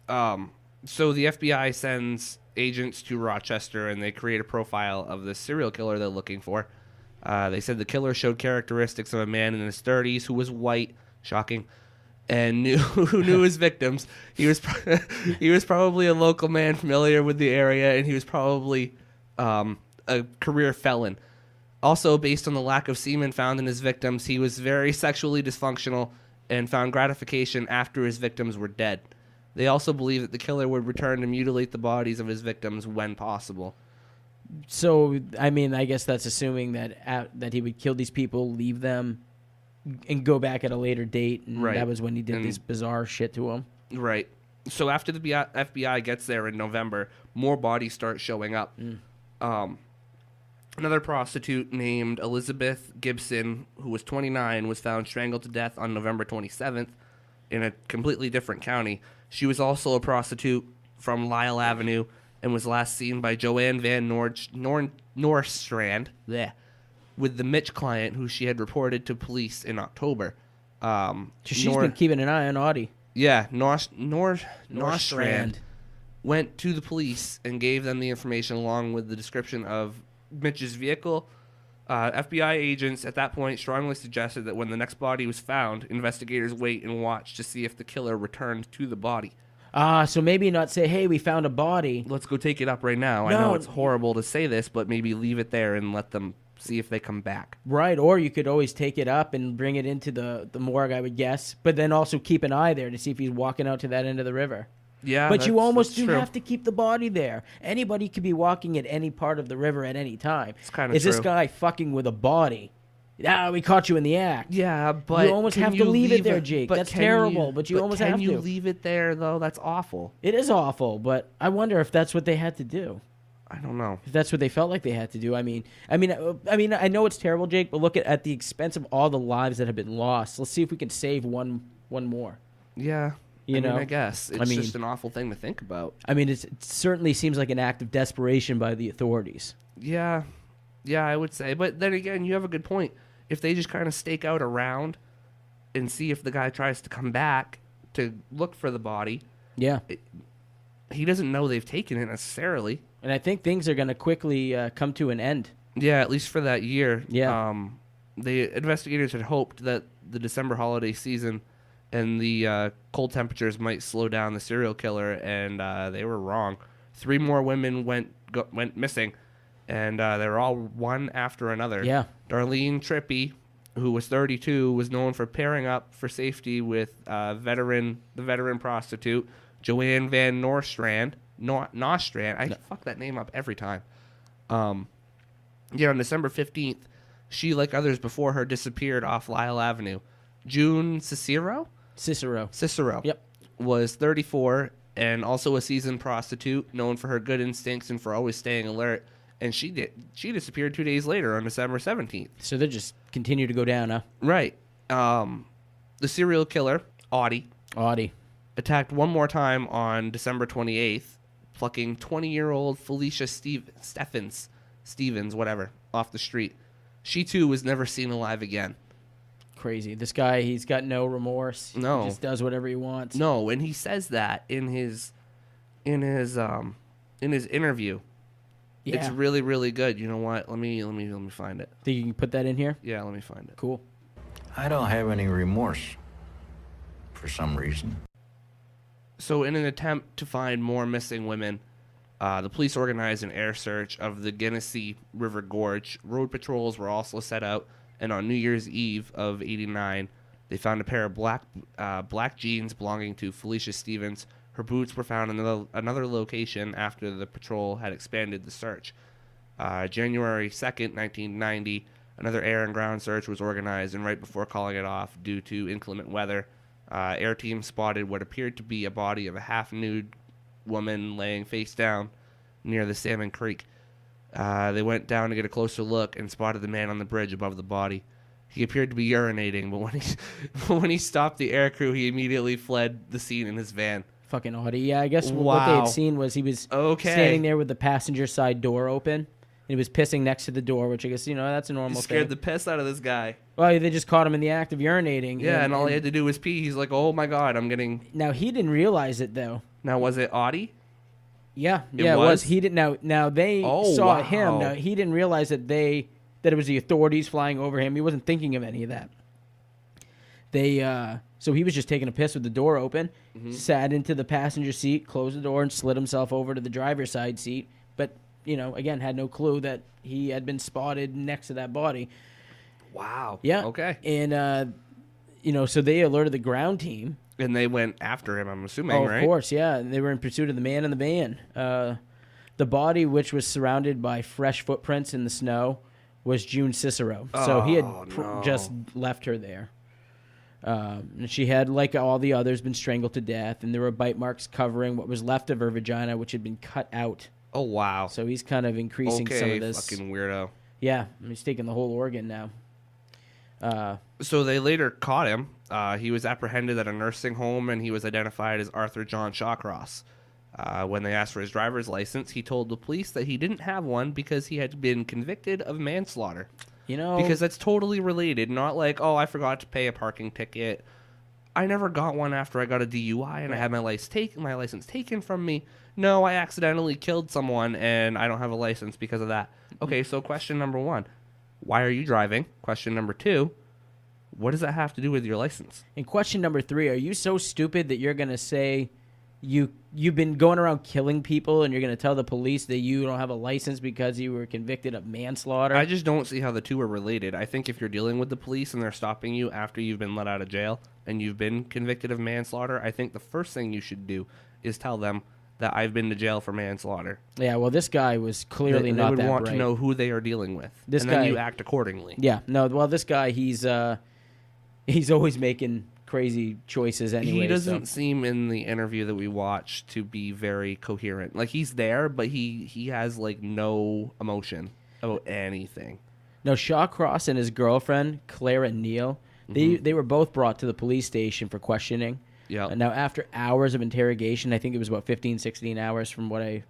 D: So the FBI sends agents to Rochester, and they create a profile of the serial killer they're looking for. They said the killer showed characteristics of a man in his 30s who was white, shocking, and who knew his victims. He was probably a local man familiar with the area, and he was probably a career felon. Also, based on the lack of semen found in his victims, he was very sexually dysfunctional and found gratification after his victims were dead. They also believe that the killer would return to mutilate the bodies of his victims when possible.
C: So, I mean, I guess that's assuming that he would kill these people, leave them, and go back at a later date, and
D: Right.
C: that was when he did this bizarre shit to them.
D: Right. So after the FBI gets there in November, more bodies start showing up. Another prostitute named Elizabeth Gibson, who was 29, was found strangled to death on November 27th in a completely different county. She was also a prostitute from Lyle Avenue and was last seen by Joanne Van Noorstrand with the Mitch client who she had reported to police in October.
C: So she's been keeping an eye on Audie.
D: Yeah, Noorstrand went to the police and gave them the information along with the description of Mitch's vehicle. FBI agents at that point strongly suggested that when the next body was found, investigators wait and watch to see if the killer returned to the body.
C: So maybe not say, hey, we found a body.
D: Let's go take it up right now. I know it's horrible to say this, but maybe leave it there and let them see if they come back.
C: Right, or you could always take it up and bring it into the morgue, I would guess, but then also keep an eye there to see if he's walking out to that end of the river.
D: Yeah,
C: but you almost do
D: true.
C: have to keep the body there. Anybody could be walking at any part of the river at any time.
D: It's kind of
C: Is this guy fucking with a body? We caught you in the act.
D: Yeah, but
C: you almost have to leave it there, Jake. That's terrible, but you almost have to.
D: Can you leave it there, though? That's awful.
C: It is awful, but I wonder if that's what they had to do.
D: I don't know.
C: If that's what they felt like they had to do. I mean, I know it's terrible, Jake, but look at the expense of all the lives that have been lost. Let's see if we can save one more.
D: Yeah. I guess. It's just an awful thing to think about.
C: I mean, it certainly seems like an act of desperation by the authorities.
D: Yeah. Yeah, I would say. But then again, you have a good point. If they just kind of stake out around and see if the guy tries to come back to look for the body.
C: Yeah.
D: He doesn't know they've taken it necessarily.
C: And I think things are going to quickly come to an end.
D: Yeah, at least for that year.
C: Yeah.
D: The investigators had hoped that the December holiday season and the cold temperatures might slow down the serial killer, and they were wrong. 3 more women went missing, and they were all one after another.
C: Yeah.
D: Darlene Trippi, who was 32, was known for pairing up for safety with the veteran prostitute, Joanne Van Noorstrand. I fuck that name up every time. On December 15th, she, like others before her, disappeared off Lyle Avenue. June Cicero,
C: Yep.
D: was 34 and also a seasoned prostitute, known for her good instincts and for always staying alert. And she disappeared 2 days later on December 17th.
C: So they just continue to go down, huh?
D: Right. The serial killer, Audie, attacked one more time on December 28th, plucking 20-year-old Felicia Stevens, off the street. She, too, was never seen alive again.
C: Crazy. This guy, he's got no remorse.
D: No.
C: He just does whatever he wants.
D: No, and he says that in his interview.
C: Yeah.
D: It's really, really good. You know what? Let me find it.
C: Think you can put that in here?
D: Yeah, let me find it.
C: Cool.
A: I don't have any remorse for some reason.
D: So in an attempt to find more missing women, the police organized an air search of the Genesee River Gorge. Road patrols were also set out, and on New Year's Eve of '89, they found a pair of black jeans belonging to Felicia Stevens. Her boots were found in another location after the patrol had expanded the search. January 2nd, 1990, another air and ground search was organized, and right before calling it off due to inclement weather, air teams spotted what appeared to be a body of a half-nude woman laying face down near the Salmon Creek. They went down to get a closer look and spotted the man on the bridge above the body. He appeared to be urinating, but when he stopped the air crew, he immediately fled the scene in his van.
C: Fucking Audie. Yeah, I guess what they had seen was he was standing there with the passenger side door open, and he was pissing next to the door, which I guess, that's a normal thing.
D: Scared the piss out of this guy.
C: Well, they just caught him in the act of urinating.
D: Yeah, and all he had to do was pee. He's like, oh my God, I'm getting...
C: Now, he didn't realize it, though.
D: Now, was it Audie?
C: Yeah, it was. He didn't. Now they saw him. Now, he didn't realize that they that it was the authorities flying over him. He wasn't thinking of any of that. So he was just taking a piss with the door open, sat into the passenger seat, closed the door, and slid himself over to the driver's side seat. But, again, had no clue that he had been spotted next to that body.
D: Wow.
C: Yeah.
D: Okay.
C: And, so they alerted the ground team.
D: And they went after him, I'm assuming, right?
C: Of course, yeah. And they were in pursuit of the man in the van. The body, which was surrounded by fresh footprints in the snow, was June Cicero. So he had just left her there. And she had, like all the others, been strangled to death, and there were bite marks covering what was left of her vagina, which had been cut out.
D: Oh, wow.
C: So he's kind of increasing some of this.
D: Fucking weirdo.
C: Yeah, he's taking the whole organ now.
D: So they later caught him. He was apprehended at a nursing home, and he was identified as Arthur John Shawcross. When they asked for his driver's license, he told the police that he didn't have one because he had been convicted of manslaughter. Because that's totally related. Not like, I forgot to pay a parking ticket. I never got one after I got a DUI and I had my license taken from me. No, I accidentally killed someone and I don't have a license because of that. Okay, so question number 1, why are you driving? Question number 2, what does that have to do with your license?
C: And question number 3, are you so stupid that you're going to say you've been going around killing people and you're going to tell the police that you don't have a license because you were convicted of manslaughter?
D: I just don't see how the two are related. I think if you're dealing with the police and they're stopping you after you've been let out of jail and you've been convicted of manslaughter, I think the first thing you should do is tell them that I've been to jail for manslaughter.
C: Yeah, well, this guy was clearly not that bright.
D: They would want to know who they are dealing with, then you act accordingly.
C: Yeah, no, well, this guy, he's always making crazy choices anyway.
D: He doesn't seem in the interview that we watched to be very coherent. Like, he's there, but he has, like, no emotion about anything.
C: No, Shawcross and his girlfriend, Clara Neal, they were both brought to the police station for questioning.
D: Yeah.
C: Now, after hours of interrogation, I think it was about 15, 16 hours from what I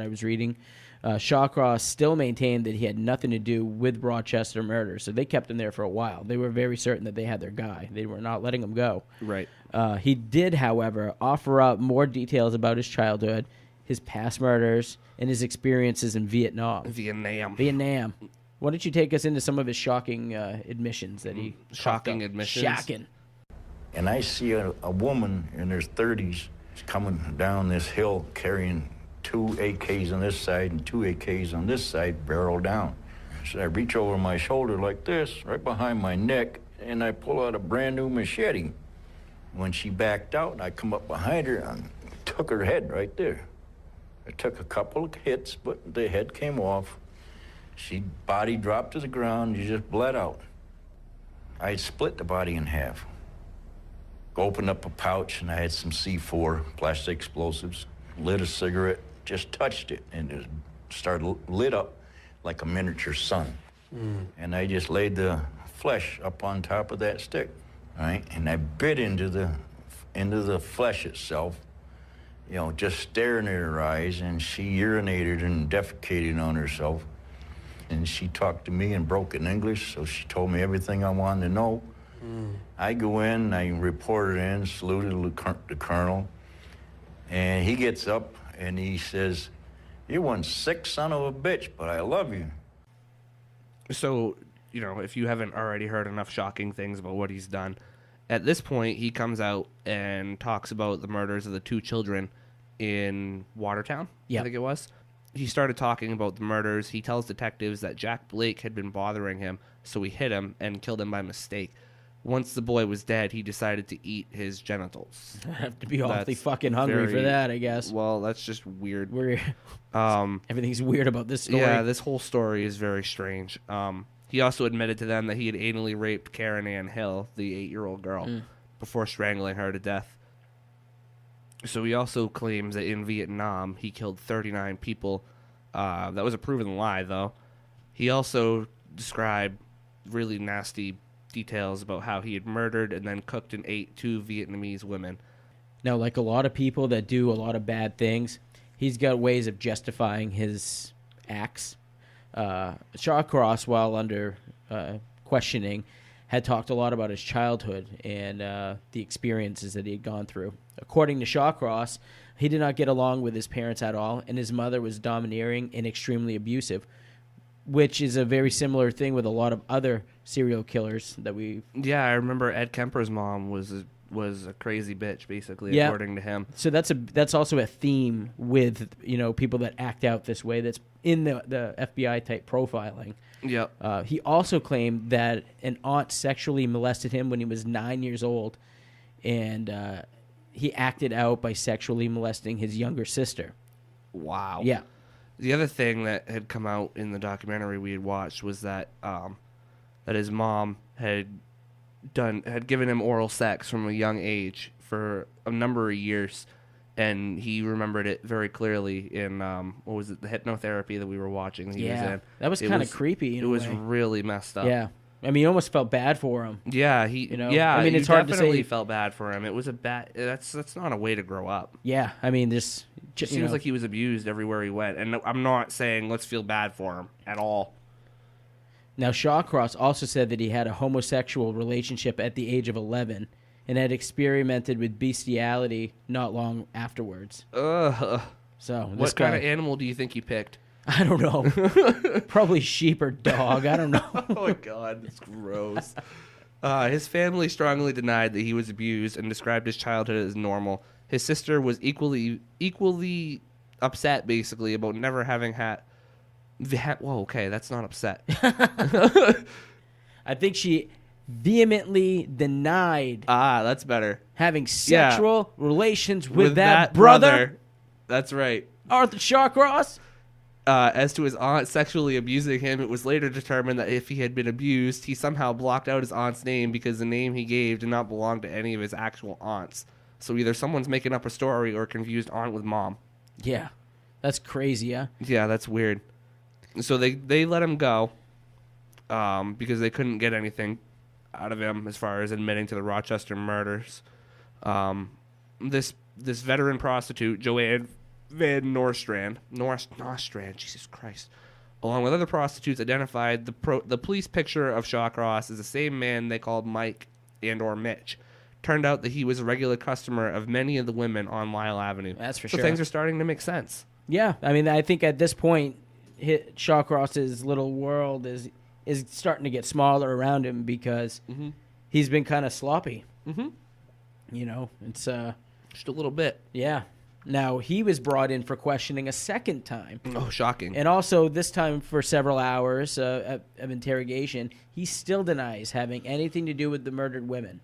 C: was reading, Shawcross still maintained that he had nothing to do with Rochester murder, so they kept him there for a while. They were very certain that they had their guy. They were not letting him go.
D: Right.
C: He did, however, offer up more details about his childhood, his past murders, and his experiences in Vietnam. Vietnam. Why don't you take us into some of his shocking admissions that he...
D: Shocking admissions?
C: Shocking.
A: And I see a woman in her 30s coming down this hill carrying 2 AKs on this side and 2 AKs on this side, barrel down. So I reach over my shoulder like this, right behind my neck, and I pull out a brand new machete. When she backed out, I come up behind her and took her head right there. I took a couple of hits, but the head came off. She body dropped to the ground, she just bled out. I split the body in half. Opened up a pouch, and I had some C4, plastic explosives, lit a cigarette, just touched it, and it started lit up like a miniature sun. And I just laid the flesh up on top of that stick, right? And I bit into the flesh itself, just staring at her eyes, and she urinated and defecated on herself. And she talked to me in broken English, so she told me everything I wanted to know. I go in, I reported in, saluted the colonel, and he gets up and he says, "You're one sick son of a bitch, but I love you."
D: So, if you haven't already heard enough shocking things about what he's done, at this point he comes out and talks about the murders of the 2 children in Watertown, I think it was. He started talking about the murders. He tells detectives that Jack Blake had been bothering him, so he hit him and killed him by mistake. Once the boy was dead, he decided to eat his genitals.
C: I have to be awfully fucking hungry for that, I guess.
D: Well, that's just weird.
C: Everything's weird about this story.
D: Yeah, this whole story is very strange. He also admitted to them that he had anally raped Karen Ann Hill, the 8-year-old girl, before strangling her to death. So he also claims that in Vietnam, he killed 39 people. That was a proven lie, though. He also described really nasty details about how he had murdered and then cooked and ate 2 Vietnamese women.
C: Now, like a lot of people that do a lot of bad things, he's got ways of justifying his acts. Shawcross, while under questioning, had talked a lot about his childhood and the experiences that he had gone through. According to Shawcross, he did not get along with his parents at all, and his mother was domineering and extremely abusive. which is a very similar thing with a lot of other serial killers that we.
D: Yeah, I remember Ed Kemper's mom was a crazy bitch, basically, according to him.
C: So that's also a theme with people that act out this way. That's in the FBI type profiling.
D: Yep.
C: He also claimed that an aunt sexually molested him when he was 9 years old, and he acted out by sexually molesting his younger sister.
D: Wow.
C: Yeah.
D: The other thing that had come out in the documentary we had watched was that that his mom had given him oral sex from a young age for a number of years, and he remembered it very clearly in what was it, the hypnotherapy that we were watching that he was in.
C: That was kind of creepy.
D: It was really messed up.
C: Yeah. I mean, you almost felt bad for him.
D: Yeah, Yeah,
C: I mean, it's hard to say.
D: Definitely felt bad for him. It was a bad. That's not a way to grow up.
C: Yeah, I mean, this
D: It seems like he was abused everywhere he went, and I'm not saying let's feel bad for him at all.
C: Now, Shawcross also said that he had a homosexual relationship at the age of 11 and had experimented with bestiality not long afterwards.
D: Ugh.
C: So,
D: what kind of animal do you think he picked?
C: I don't know. Probably sheep or dog. I don't know.
D: Oh, my God. That's gross. His family strongly denied that he was abused and described his childhood as normal. His sister was equally upset, basically, about never having had... Whoa, okay, that's not upset.
C: I think she vehemently denied
D: that's better.
C: having sexual relations with
D: that
C: brother.
D: That's right.
C: Arthur Shawcross.
D: As to his aunt sexually abusing him, it was later determined that if he had been abused, he somehow blocked out his aunt's name because the name he gave did not belong to any of his actual aunts. So either someone's making up a story or confused aunt with mom.
C: Yeah, that's crazy, huh?
D: Yeah, that's weird. So they let him go because they couldn't get anything out of him as far as admitting to the Rochester murders. This veteran prostitute, Joanne Van Nostrand, Jesus Christ, along with other prostitutes, identified the police picture of Shawcross as the same man they called Mike and or Mitch. Turned out that he was a regular customer of many of the women on Lyle Avenue.
C: That's for
D: so
C: sure.
D: Things are starting to make sense.
C: Yeah, I mean, I think at this point, Shawcross's little world is starting to get smaller around him because he's been kind of sloppy. Mm-hmm. It's
D: just a little bit.
C: Yeah. Now, he was brought in for questioning a second time.
D: Oh, shocking.
C: And also, this time for several hours of interrogation, he still denies having anything to do with the murdered women.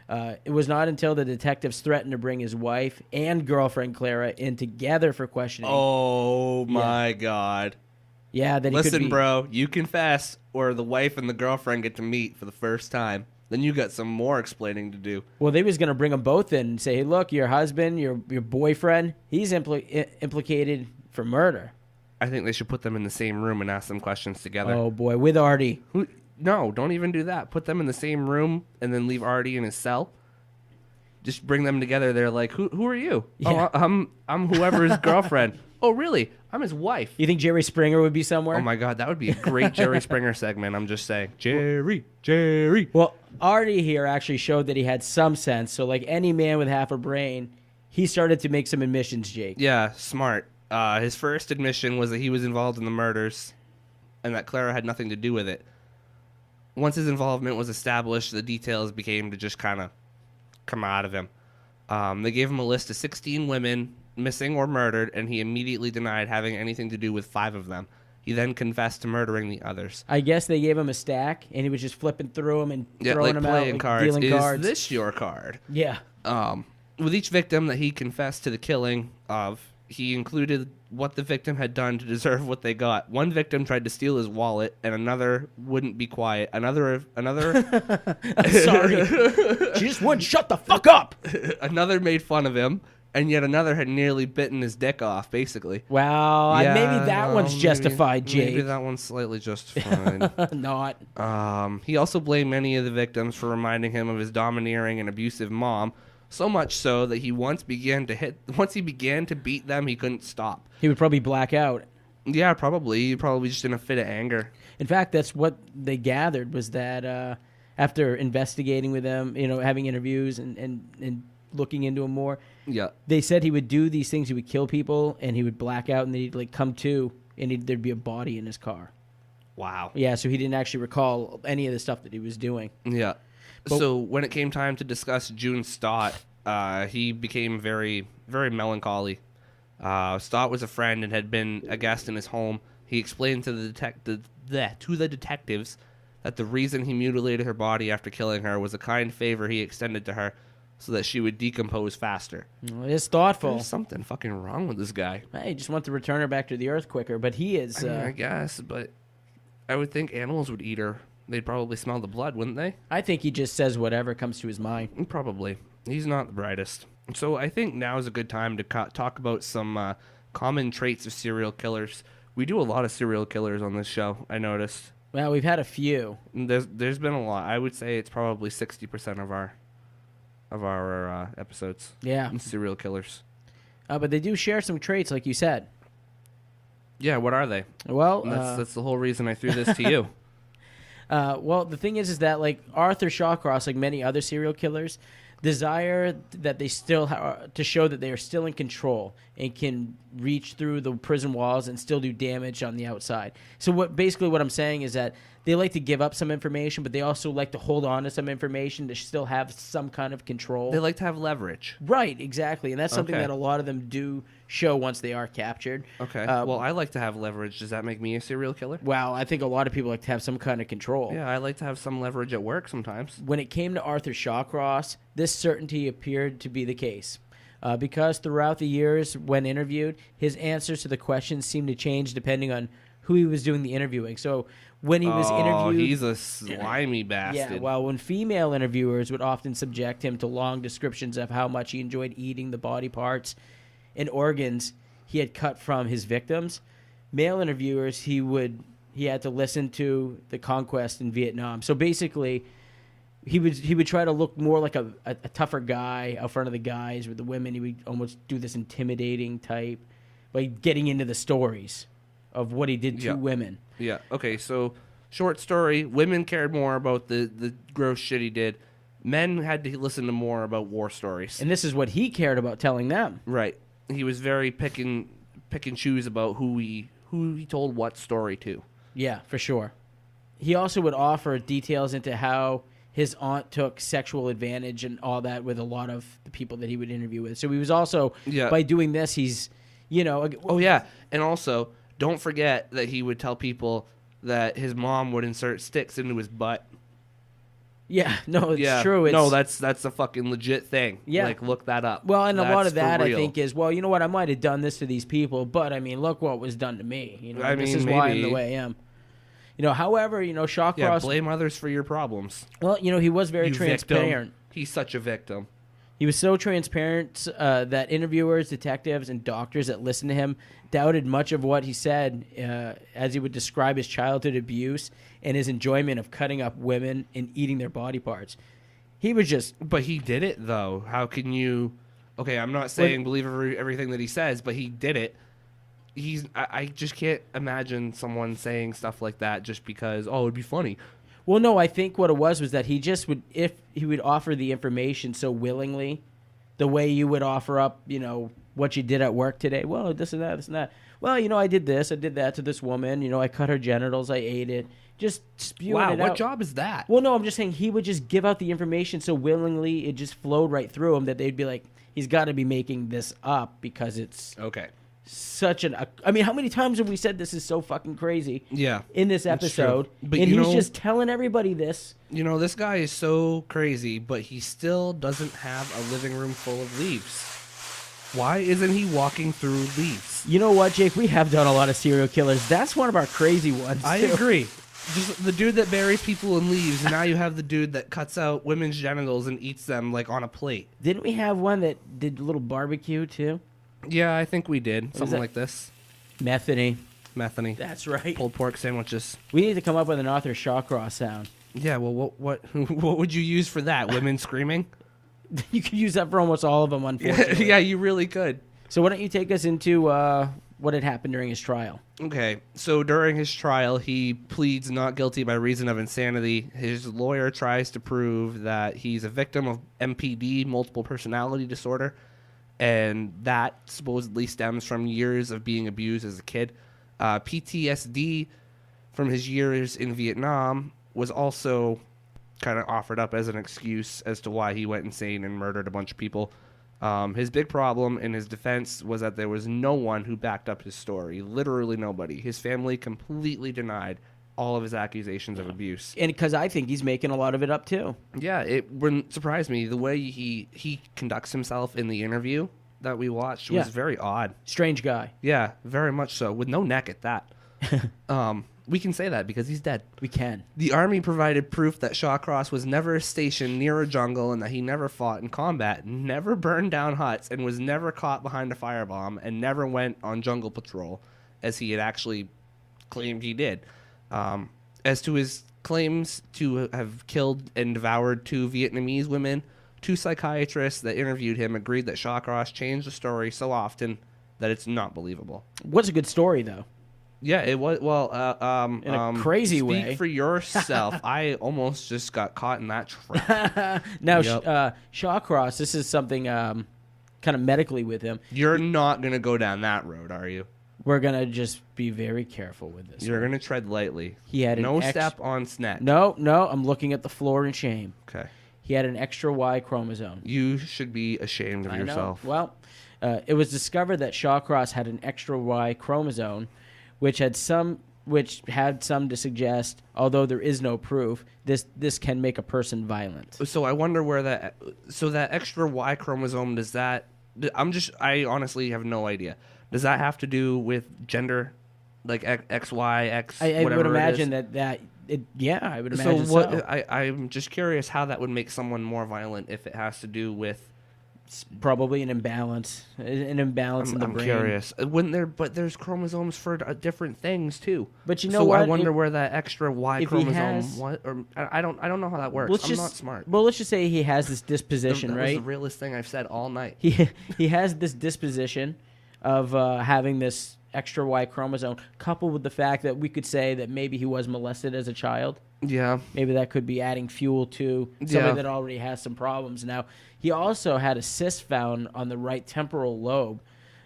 C: It was not until the detectives threatened to bring his wife and girlfriend, Clara, in together for questioning.
D: Oh, my God.
C: Yeah, that he could be...
D: Listen, bro, you confess, or the wife and the girlfriend get to meet for the first time. Then you got some more explaining to do.
C: Well, they was going to bring them both in and say, hey, look, your husband, your boyfriend, he's implicated for murder.
D: I think they should put them in the same room and ask them questions together.
C: Oh, boy, with Artie.
D: No, don't even do that. Put them in the same room and then leave Artie in his cell. Just bring them together. They're like, who are you?
C: Yeah.
D: Oh, I'm whoever's girlfriend. Oh, really? I'm his wife.
C: You think Jerry Springer would be somewhere?
D: Oh, my God. That would be a great Jerry Springer segment. I'm just saying. Jerry.
C: Well, Artie here actually showed that he had some sense. So like any man with half a brain, he started to make some admissions, Jake.
D: Yeah, smart. His first admission was that he was involved in the murders and that Clara had nothing to do with it. Once his involvement was established, the details began to just kind of come out of him. They gave him a list of 16 women missing or murdered, and he immediately denied having anything to do with 5 of them. He then confessed to murdering the others.
C: I guess they gave him a stack, and he was just flipping through them and throwing them out, like
D: cards.
C: dealing cards.
D: Is this your card?
C: Yeah.
D: With each victim that he confessed to the killing of, he included what the victim had done to deserve what they got. One victim tried to steal his wallet, and another wouldn't be quiet. Another.
C: Sorry. She just wouldn't shut the fuck up.
D: Another made fun of him, and yet another had nearly bitten his dick off, basically.
C: Well, maybe that one's justified, Jake.
D: Maybe that one's slightly justified.
C: Not.
D: He also blamed many of the victims for reminding him of his domineering and abusive mom. So much so that once he began to beat them, he couldn't stop.
C: He would probably black out.
D: Yeah, probably. Probably just in a fit of anger.
C: In fact, that's what they gathered was that after investigating with them, having interviews and looking into him more, they said he would do these things. He would kill people, and he would black out, and then he'd come to, and there'd be a body in his car.
D: Wow.
C: Yeah, so he didn't actually recall any of the stuff that he was doing.
D: Yeah.
C: But-
D: So when it came time to discuss June Stott, he became very, very melancholy. Stott was a friend and had been a guest in his home. He explained to the detectives that the reason he mutilated her body after killing her was a kind favor he extended to her so that she would decompose faster.
C: Well, it's thoughtful.
D: There's something fucking wrong with this guy.
C: Hey, he just wants to return her back to the earth quicker, but he is...
D: I mean, I guess, but I would think animals would eat her. They'd probably smell the blood, wouldn't they?
C: I think he just says whatever comes to his mind.
D: Probably. He's not the brightest. So I think now is a good time to talk about some common traits of serial killers. We do a lot of serial killers on this show, I noticed.
C: Well, we've had a few.
D: There's been a lot. I would say it's probably 60% of our episodes.
C: Yeah.
D: Serial killers.
C: But they do share some traits, like you said.
D: Yeah, what are they?
C: Well,
D: That's the whole reason I threw this to you.
C: Well, the thing is that like Arthur Shawcross, like many other serial killers, desire that they still to show that they are still in control and can reach through the prison walls and still do damage on the outside. So what I'm saying is that they like to give up some information, but they also like to hold on to some information to still have some kind of control.
D: They like to have leverage.
C: Right, exactly, and that's something
D: Okay.
C: that a lot of them do show once they are captured.
D: Okay. Well, I like to have leverage. Does that make me a serial killer?
C: Well, I think a lot of people like to have some kind of control.
D: Yeah, I like to have some leverage at work sometimes.
C: When it came to Arthur Shawcross, this certainty appeared to be the case. Because throughout the years when interviewed, his answers to the questions seemed to change depending on who he was doing the interviewing. So when he was interviewed...
D: he's a slimy bastard.
C: Yeah, well, when female interviewers would often subject him to long descriptions of how much he enjoyed eating the body parts and organs he had cut from his victims, male interviewers, he had to listen to the conquest in Vietnam. So basically... He would try to look more like a tougher guy out front of the guys. With the women, he would almost do this intimidating type, like getting into the stories of what he did to women.
D: Yeah. Okay. So, short story: women cared more about the gross shit he did. Men had to listen to more about war stories.
C: And this is what he cared about telling them.
D: Right. He was very pick and choose about who he told what story to.
C: Yeah, for sure. He also would offer details into how his aunt took sexual advantage and all that with a lot of the people that he would interview with. So he was also, by doing this, he's,
D: Oh, yeah. And also, don't forget that he would tell people that his mom would insert sticks into his butt.
C: Yeah, no, it's true.
D: No, that's a fucking legit thing.
C: Yeah.
D: Like, look that up.
C: Well, and
D: that's
C: a lot of that,
D: for
C: I
D: real.
C: think, is, well, you know what? I might have done this to these people, but, I mean, look what was done to me. This is why I'm the way I am. However, Shawcross...
D: Yeah, blame others for your problems.
C: Well, he was very transparent.
D: Victim. He's such a victim.
C: He was so transparent that interviewers, detectives, and doctors that listened to him doubted much of what he said as he would describe his childhood abuse and his enjoyment of cutting up women and eating their body parts. He was just...
D: But he did it, though. How can you... Okay, I'm not saying believe everything that he says, but he did it. I just can't imagine someone saying stuff like that just because, it'd be funny.
C: Well, no, I think what it was that he just would, if he would offer the information so willingly, the way you would offer up, what you did at work today. Well, this and that, this and that. Well, I did this, I did that to this woman. I cut her genitals, I ate it. Just spewing it out.
D: Wow, what job is that?
C: Well, no, I'm just saying he would just give out the information so willingly, it just flowed right through him that they'd be like, he's got to be making this up because it's...
D: Okay.
C: Such an... I mean, how many times have we said this is so fucking crazy?
D: Yeah.
C: In this episode.
D: But
C: and he's just telling everybody this.
D: This guy is so crazy, but he still doesn't have a living room full of leaves. Why isn't he walking through leaves?
C: You know what, Jake? We have done a lot of serial killers. That's one of our crazy ones,
D: I agree. Just the dude that buries people in leaves, and now you have the dude that cuts out women's genitals and eats them, like, on a plate.
C: Didn't we have one that did a little barbecue, too?
D: Yeah, I think we did. Something like this.
C: Methany.
D: That's
C: right.
D: Pulled pork sandwiches.
C: We need to come up with an Arthur Shawcross sound.
D: Yeah, well, what would you use for that? Women screaming?
C: You could use that for almost all of them, unfortunately.
D: Yeah, you really could.
C: So why don't you take us into what had happened during his trial?
D: Okay, so during his trial, he pleads not guilty by reason of insanity. His lawyer tries to prove that he's a victim of MPD, multiple personality disorder, and that supposedly stems from years of being abused as a kid. PTSD from his years in Vietnam was also kind of offered up as an excuse as to why he went insane and murdered a bunch of people. His big problem in his defense was that there was no one who backed up his story. Literally nobody. His family completely denied all of his accusations of abuse.
C: And because I think he's making a lot of it up, too.
D: Yeah, it wouldn't surprise me. The way he conducts himself in the interview that we watched was very odd.
C: Strange guy.
D: Yeah, very much so, with no neck at that. We can say that because he's dead.
C: We can.
D: The Army provided proof that Shawcross was never stationed near a jungle and that he never fought in combat, never burned down huts, and was never caught behind a firebomb, and never went on jungle patrol, as he had actually claimed he did. As to his claims to have killed and devoured 2 Vietnamese women, 2 psychiatrists that interviewed him agreed that Shawcross changed the story so often that it's not believable.
C: What's a good story, though?
D: Yeah, it was. Well,
C: in a crazy way.
D: Speak for yourself. I almost just got caught in that trap.
C: Now, Shawcross, this is something kind of medically with him.
D: You're not going to go down that road, are you?
C: We're going to just be very careful with this.
D: You're going to tread lightly.
C: He had
D: no step on snap.
C: No, I'm looking at the floor in shame.
D: Okay.
C: He had an extra Y chromosome.
D: You should be ashamed of yourself.
C: Well, it was discovered that Shawcross had an extra Y chromosome, which had some to suggest, although there is no proof, this can make a person violent.
D: So I wonder where that extra Y chromosome, does that, I honestly have no idea. Does that have to do with gender, like X, Y, X?
C: I
D: whatever
C: would imagine
D: it is?
C: I would imagine so.
D: I'm just curious how that would make someone more violent if it has to do with
C: probably an imbalance in the brain.
D: I'm curious. Wouldn't there? But there's chromosomes for different things too.
C: But you know
D: so
C: what?
D: I wonder where that extra Y chromosome. I don't know how that works. I'm not smart.
C: Well, let's just say he has this disposition,
D: that
C: right?
D: was the realest thing I've said all night.
C: He has this disposition of having this extra Y chromosome, coupled with the fact that we could say that maybe he was molested as a child.
D: Yeah.
C: Maybe that could be adding fuel to somebody that already has some problems. Now, he also had a cyst found on the right temporal lobe,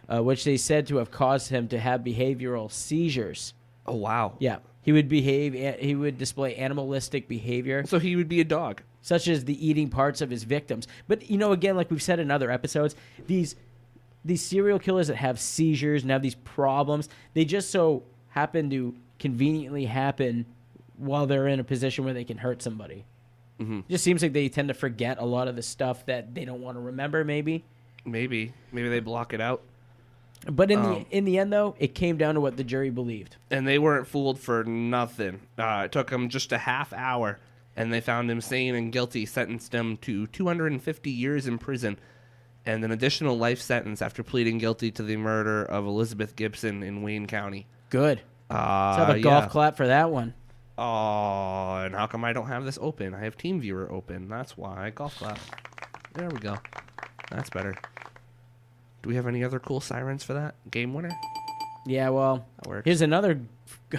C: which they said to have caused him to have behavioral seizures.
D: Oh, wow.
C: Yeah. He would display animalistic behavior.
D: So he would be a dog.
C: Such as the eating parts of his victims. But, again, like we've said in other episodes, these serial killers that have seizures and have these problems, they just so happen to conveniently happen while they're in a position where they can hurt somebody.
D: Mm-hmm.
C: It just seems like they tend to forget a lot of the stuff that they don't want to remember, maybe.
D: Maybe they block it out.
C: But in the end, though, it came down to what the jury believed.
D: And they weren't fooled for nothing. It took them just a half hour, and they found him sane and guilty, sentenced him to 250 years in prison, and an additional life sentence after pleading guilty to the murder of Elizabeth Gibson in Wayne County.
C: Good. Let's have a golf clap for that one.
D: Oh, and how come I don't have this open? I have TeamViewer open. That's why. Golf clap. There we go. That's better. Do we have any other cool sirens for that? Game winner?
C: Yeah, well,
D: that works.
C: Here's another,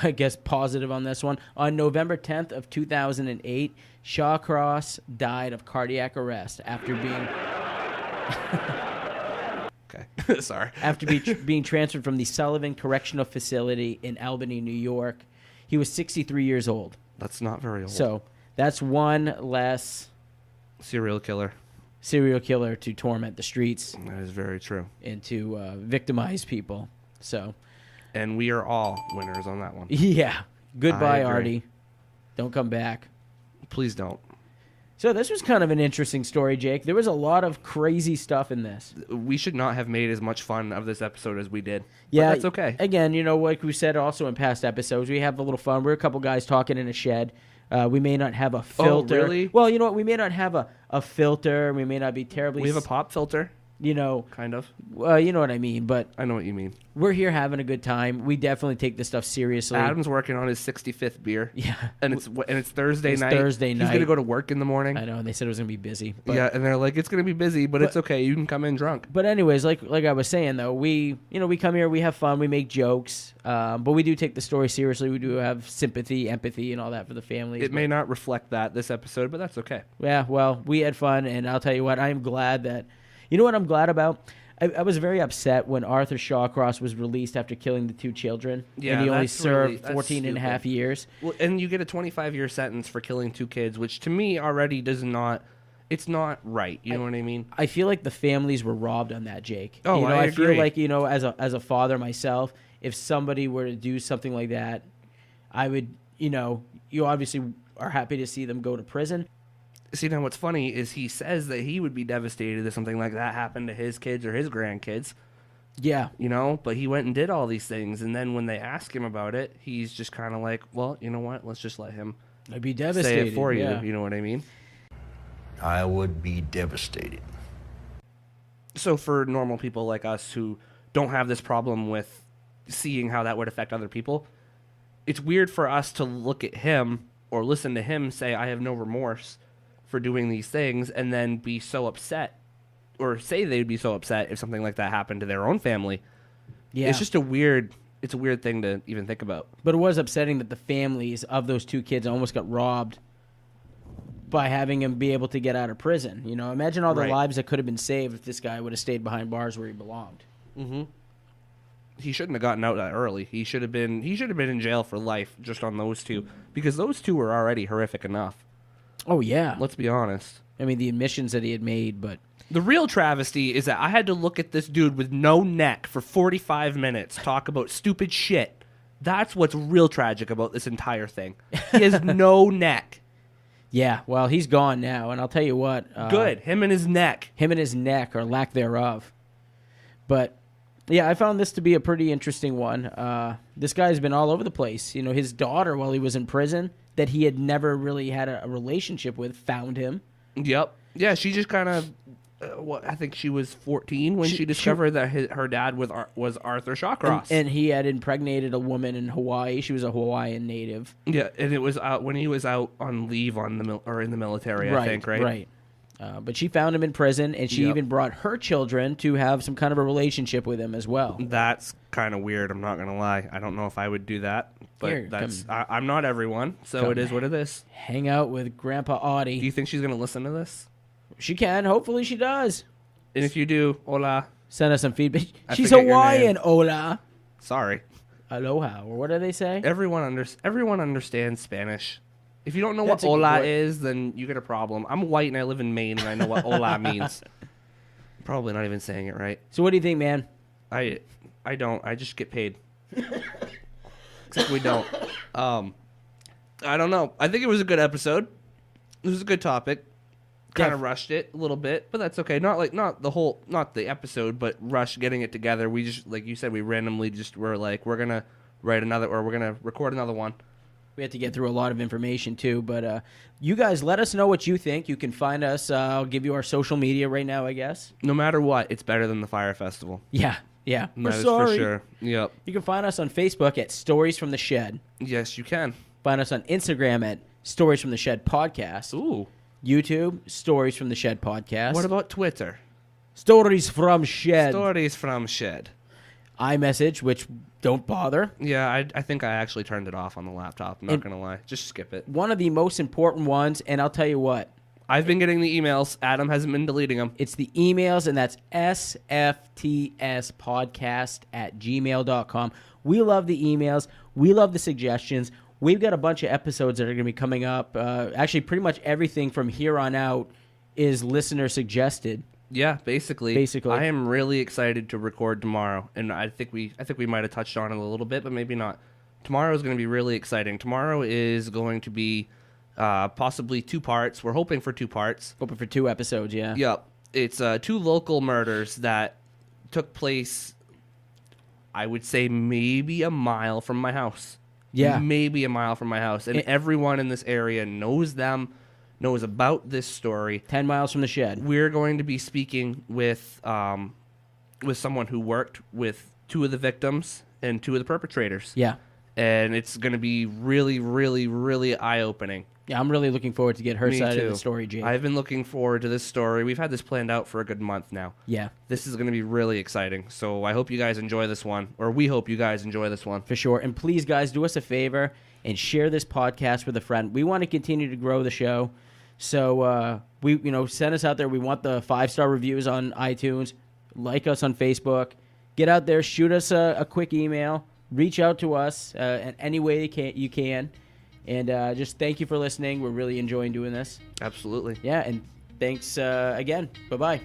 C: I guess, positive on this one. On November 10th of 2008, Shawcross died of cardiac arrest after being...
D: Okay, sorry.
C: After being transferred from the Sullivan Correctional Facility in Albany, New York. He was 63 years old.
D: That's not very old.
C: So that's one less
D: serial killer
C: to torment the streets.
D: That is very true.
C: And to victimize people. So,
D: and we are all winners on that one.
C: Yeah. Goodbye, Artie. Don't come back.
D: Please don't.
C: So this was kind of an interesting story, Jake. There was a lot of crazy stuff in this.
D: We should not have made as much fun of this episode as we did.
C: Yeah,
D: but that's okay.
C: Again, like we said also in past episodes, we have a little fun. We're a couple guys talking in a shed. We may not have a filter.
D: Oh, really?
C: Well, you know what? We may not have a filter. We may not be terribly...
D: We have a pop filter.
C: Kind
D: of.
C: You know what I mean, but...
D: I know what you mean.
C: We're here having a good time. We definitely take this stuff seriously.
D: Adam's working on his 65th beer.
C: Yeah.
D: And it's Thursday night.
C: Thursday night.
D: He's going to go to work in the morning.
C: I know, and they said it was going to be busy. But,
D: yeah, and they're like, it's going to be busy, but it's okay. You can come in drunk.
C: But anyways, like I was saying, though, we come here, we have fun, we make jokes, but we do take the story seriously. We do have sympathy, empathy, and all that for the families.
D: It may not reflect that this episode, but that's okay.
C: Yeah, well, we had fun, and I'll tell you what, I am glad that... You know what I'm glad about? I was very upset when Arthur Shawcross was released after killing the 2 children.
D: Yeah,
C: and he only
D: that's
C: served
D: that's
C: 14 and a half
D: stupid.
C: years.
D: Well, and you get a 25-year sentence for killing 2 kids, which to me already does not. It's not right. You know what I mean?
C: I feel like the families were robbed on that, Jake.
D: Oh,
C: you know,
D: I
C: I feel
D: agree.
C: like, as a father myself, if somebody were to do something like that, I would, you obviously are happy to see them go to prison.
D: See, now what's funny is he says that he would be devastated if something like that happened to his kids or his grandkids.
C: Yeah.
D: But he went and did all these things, and then when they ask him about it, he's just kind of like, well, you know what? Let's just let him
C: I'd be
D: say
C: devastated.
D: it for
C: yeah.
D: you. You know what I mean?
A: I would be devastated.
D: So for normal people like us who don't have this problem with seeing how that would affect other people, it's weird for us to look at him or listen to him say, I have no remorse for doing these things, and then be so upset or say they'd be so upset if something like that happened to their own family.
C: Yeah.
D: It's just a weird thing to even think about.
C: But it was upsetting that the families of those 2 kids almost got robbed by having him be able to get out of prison. Imagine all the
D: Right.
C: lives that could have been saved if this guy would have stayed behind bars where he belonged.
D: He shouldn't have gotten out that early. He should have been in jail for life just on those 2, because those 2 were already horrific enough.
C: Oh, yeah.
D: Let's be honest.
C: I mean, the admissions that he had made, but...
D: The real travesty is that I had to look at this dude with no neck for 45 minutes talk about stupid shit. That's what's real tragic about this entire thing. He has no neck.
C: Yeah, well, he's gone now, and I'll tell you what.
D: Good. Him and his neck.
C: Him and his neck, or lack thereof. But, yeah, I found this to be a pretty interesting one. This guy's been all over the place. His daughter, while he was in prison, that he had never really had a relationship with, found him.
D: Yep. Yeah, she just kind of... I think she was 14 when she discovered that her dad was Arthur Shawcross.
C: And he had impregnated a woman in Hawaii. She was a Hawaiian native.
D: Yeah, and it was when he was out on leave in the military, I think, right?
C: Right. But she found him in prison, and she even brought her children to have some kind of a relationship with him as well.
D: That's kind of weird, I'm not going to lie. I don't know if I would do that, but
C: Here,
D: I'm not everyone, so it is what it is.
C: Hang out with Grandpa Audie.
D: Do you think she's going to listen to this?
C: She can. Hopefully she does.
D: And if you do, hola.
C: Send us some feedback. She's
D: forget your
C: Hawaiian,
D: name.
C: hola.
D: Sorry.
C: Aloha. Or what do they say?
D: Everyone understands Spanish. If you don't know
C: That's
D: what
C: a good
D: hola
C: point.
D: is, then you get a problem. I'm white and I live in Maine and I know what hola means. Probably not even saying it right.
C: So what do you think, man?
D: I don't. I just get paid. Except we don't. I don't know. I think it was a good episode. It was a good topic. Kind of rushed it a little bit, but that's okay. Not the episode, but rushed getting it together. We just, like you said, we randomly just were like, we're gonna we're gonna record another one.
C: We had to get through a lot of information, too. But you guys, let us know what you think. You can find us. I'll give you our social media right now, I guess.
D: No matter what, it's better than the Fire Festival.
C: Yeah.
D: That
C: We're
D: is
C: sorry.
D: for sure. Yep.
C: You can find us on Facebook at Stories from the Shed.
D: Yes, you can.
C: Find us on Instagram at Stories from the Shed Podcast.
D: Ooh.
C: YouTube, Stories from the Shed Podcast.
D: What about Twitter?
C: Stories from Shed.
D: Stories from Shed.
C: iMessage, which don't bother.
D: Yeah, I think I actually turned it off on the laptop. I'm not going to lie. Just skip it.
C: One of the most important ones, and I'll tell you what.
D: I've been getting the emails. Adam hasn't been deleting them.
C: It's the emails, and that's sftspodcast@gmail.com. We love the emails. We love the suggestions. We've got a bunch of episodes that are going to be coming up. Actually, pretty much everything from here on out is listener suggested.
D: Yeah, basically. I am really excited to record tomorrow, and I think we might have touched on it a little bit, but maybe not. Tomorrow is going to be really exciting. Tomorrow is going to be possibly 2 parts. We're hoping for 2 parts.
C: Hoping for 2 episodes, yeah.
D: Yep. It's 2 local murders that took place, I would say, maybe a mile from my house.
C: Yeah.
D: Maybe a mile from my house. And everyone in this area knows them, knows about this story.
C: 10 miles from the shed.
D: We're going to be speaking with someone who worked with 2 of the victims and 2 of the perpetrators.
C: Yeah.
D: And it's going to be really, really, really eye-opening.
C: Yeah, I'm really looking forward to get her
D: Me
C: side
D: too.
C: of the story, Jake.
D: I've been looking forward to this story. We've had this planned out for a good month now.
C: Yeah.
D: This is going to be really exciting. So I hope you guys enjoy this one, or we hope you guys enjoy this one.
C: For sure. And please, guys, do us a favor and share this podcast with a friend. We want to continue to grow the show. So, send us out there. We want the 5-star reviews on iTunes. like us on Facebook. Get out there, shoot us a quick email, reach out to us in any way you can. And just thank you for listening. We're really enjoying doing this.
D: Absolutely.
C: Yeah, and thanks again. Bye-bye.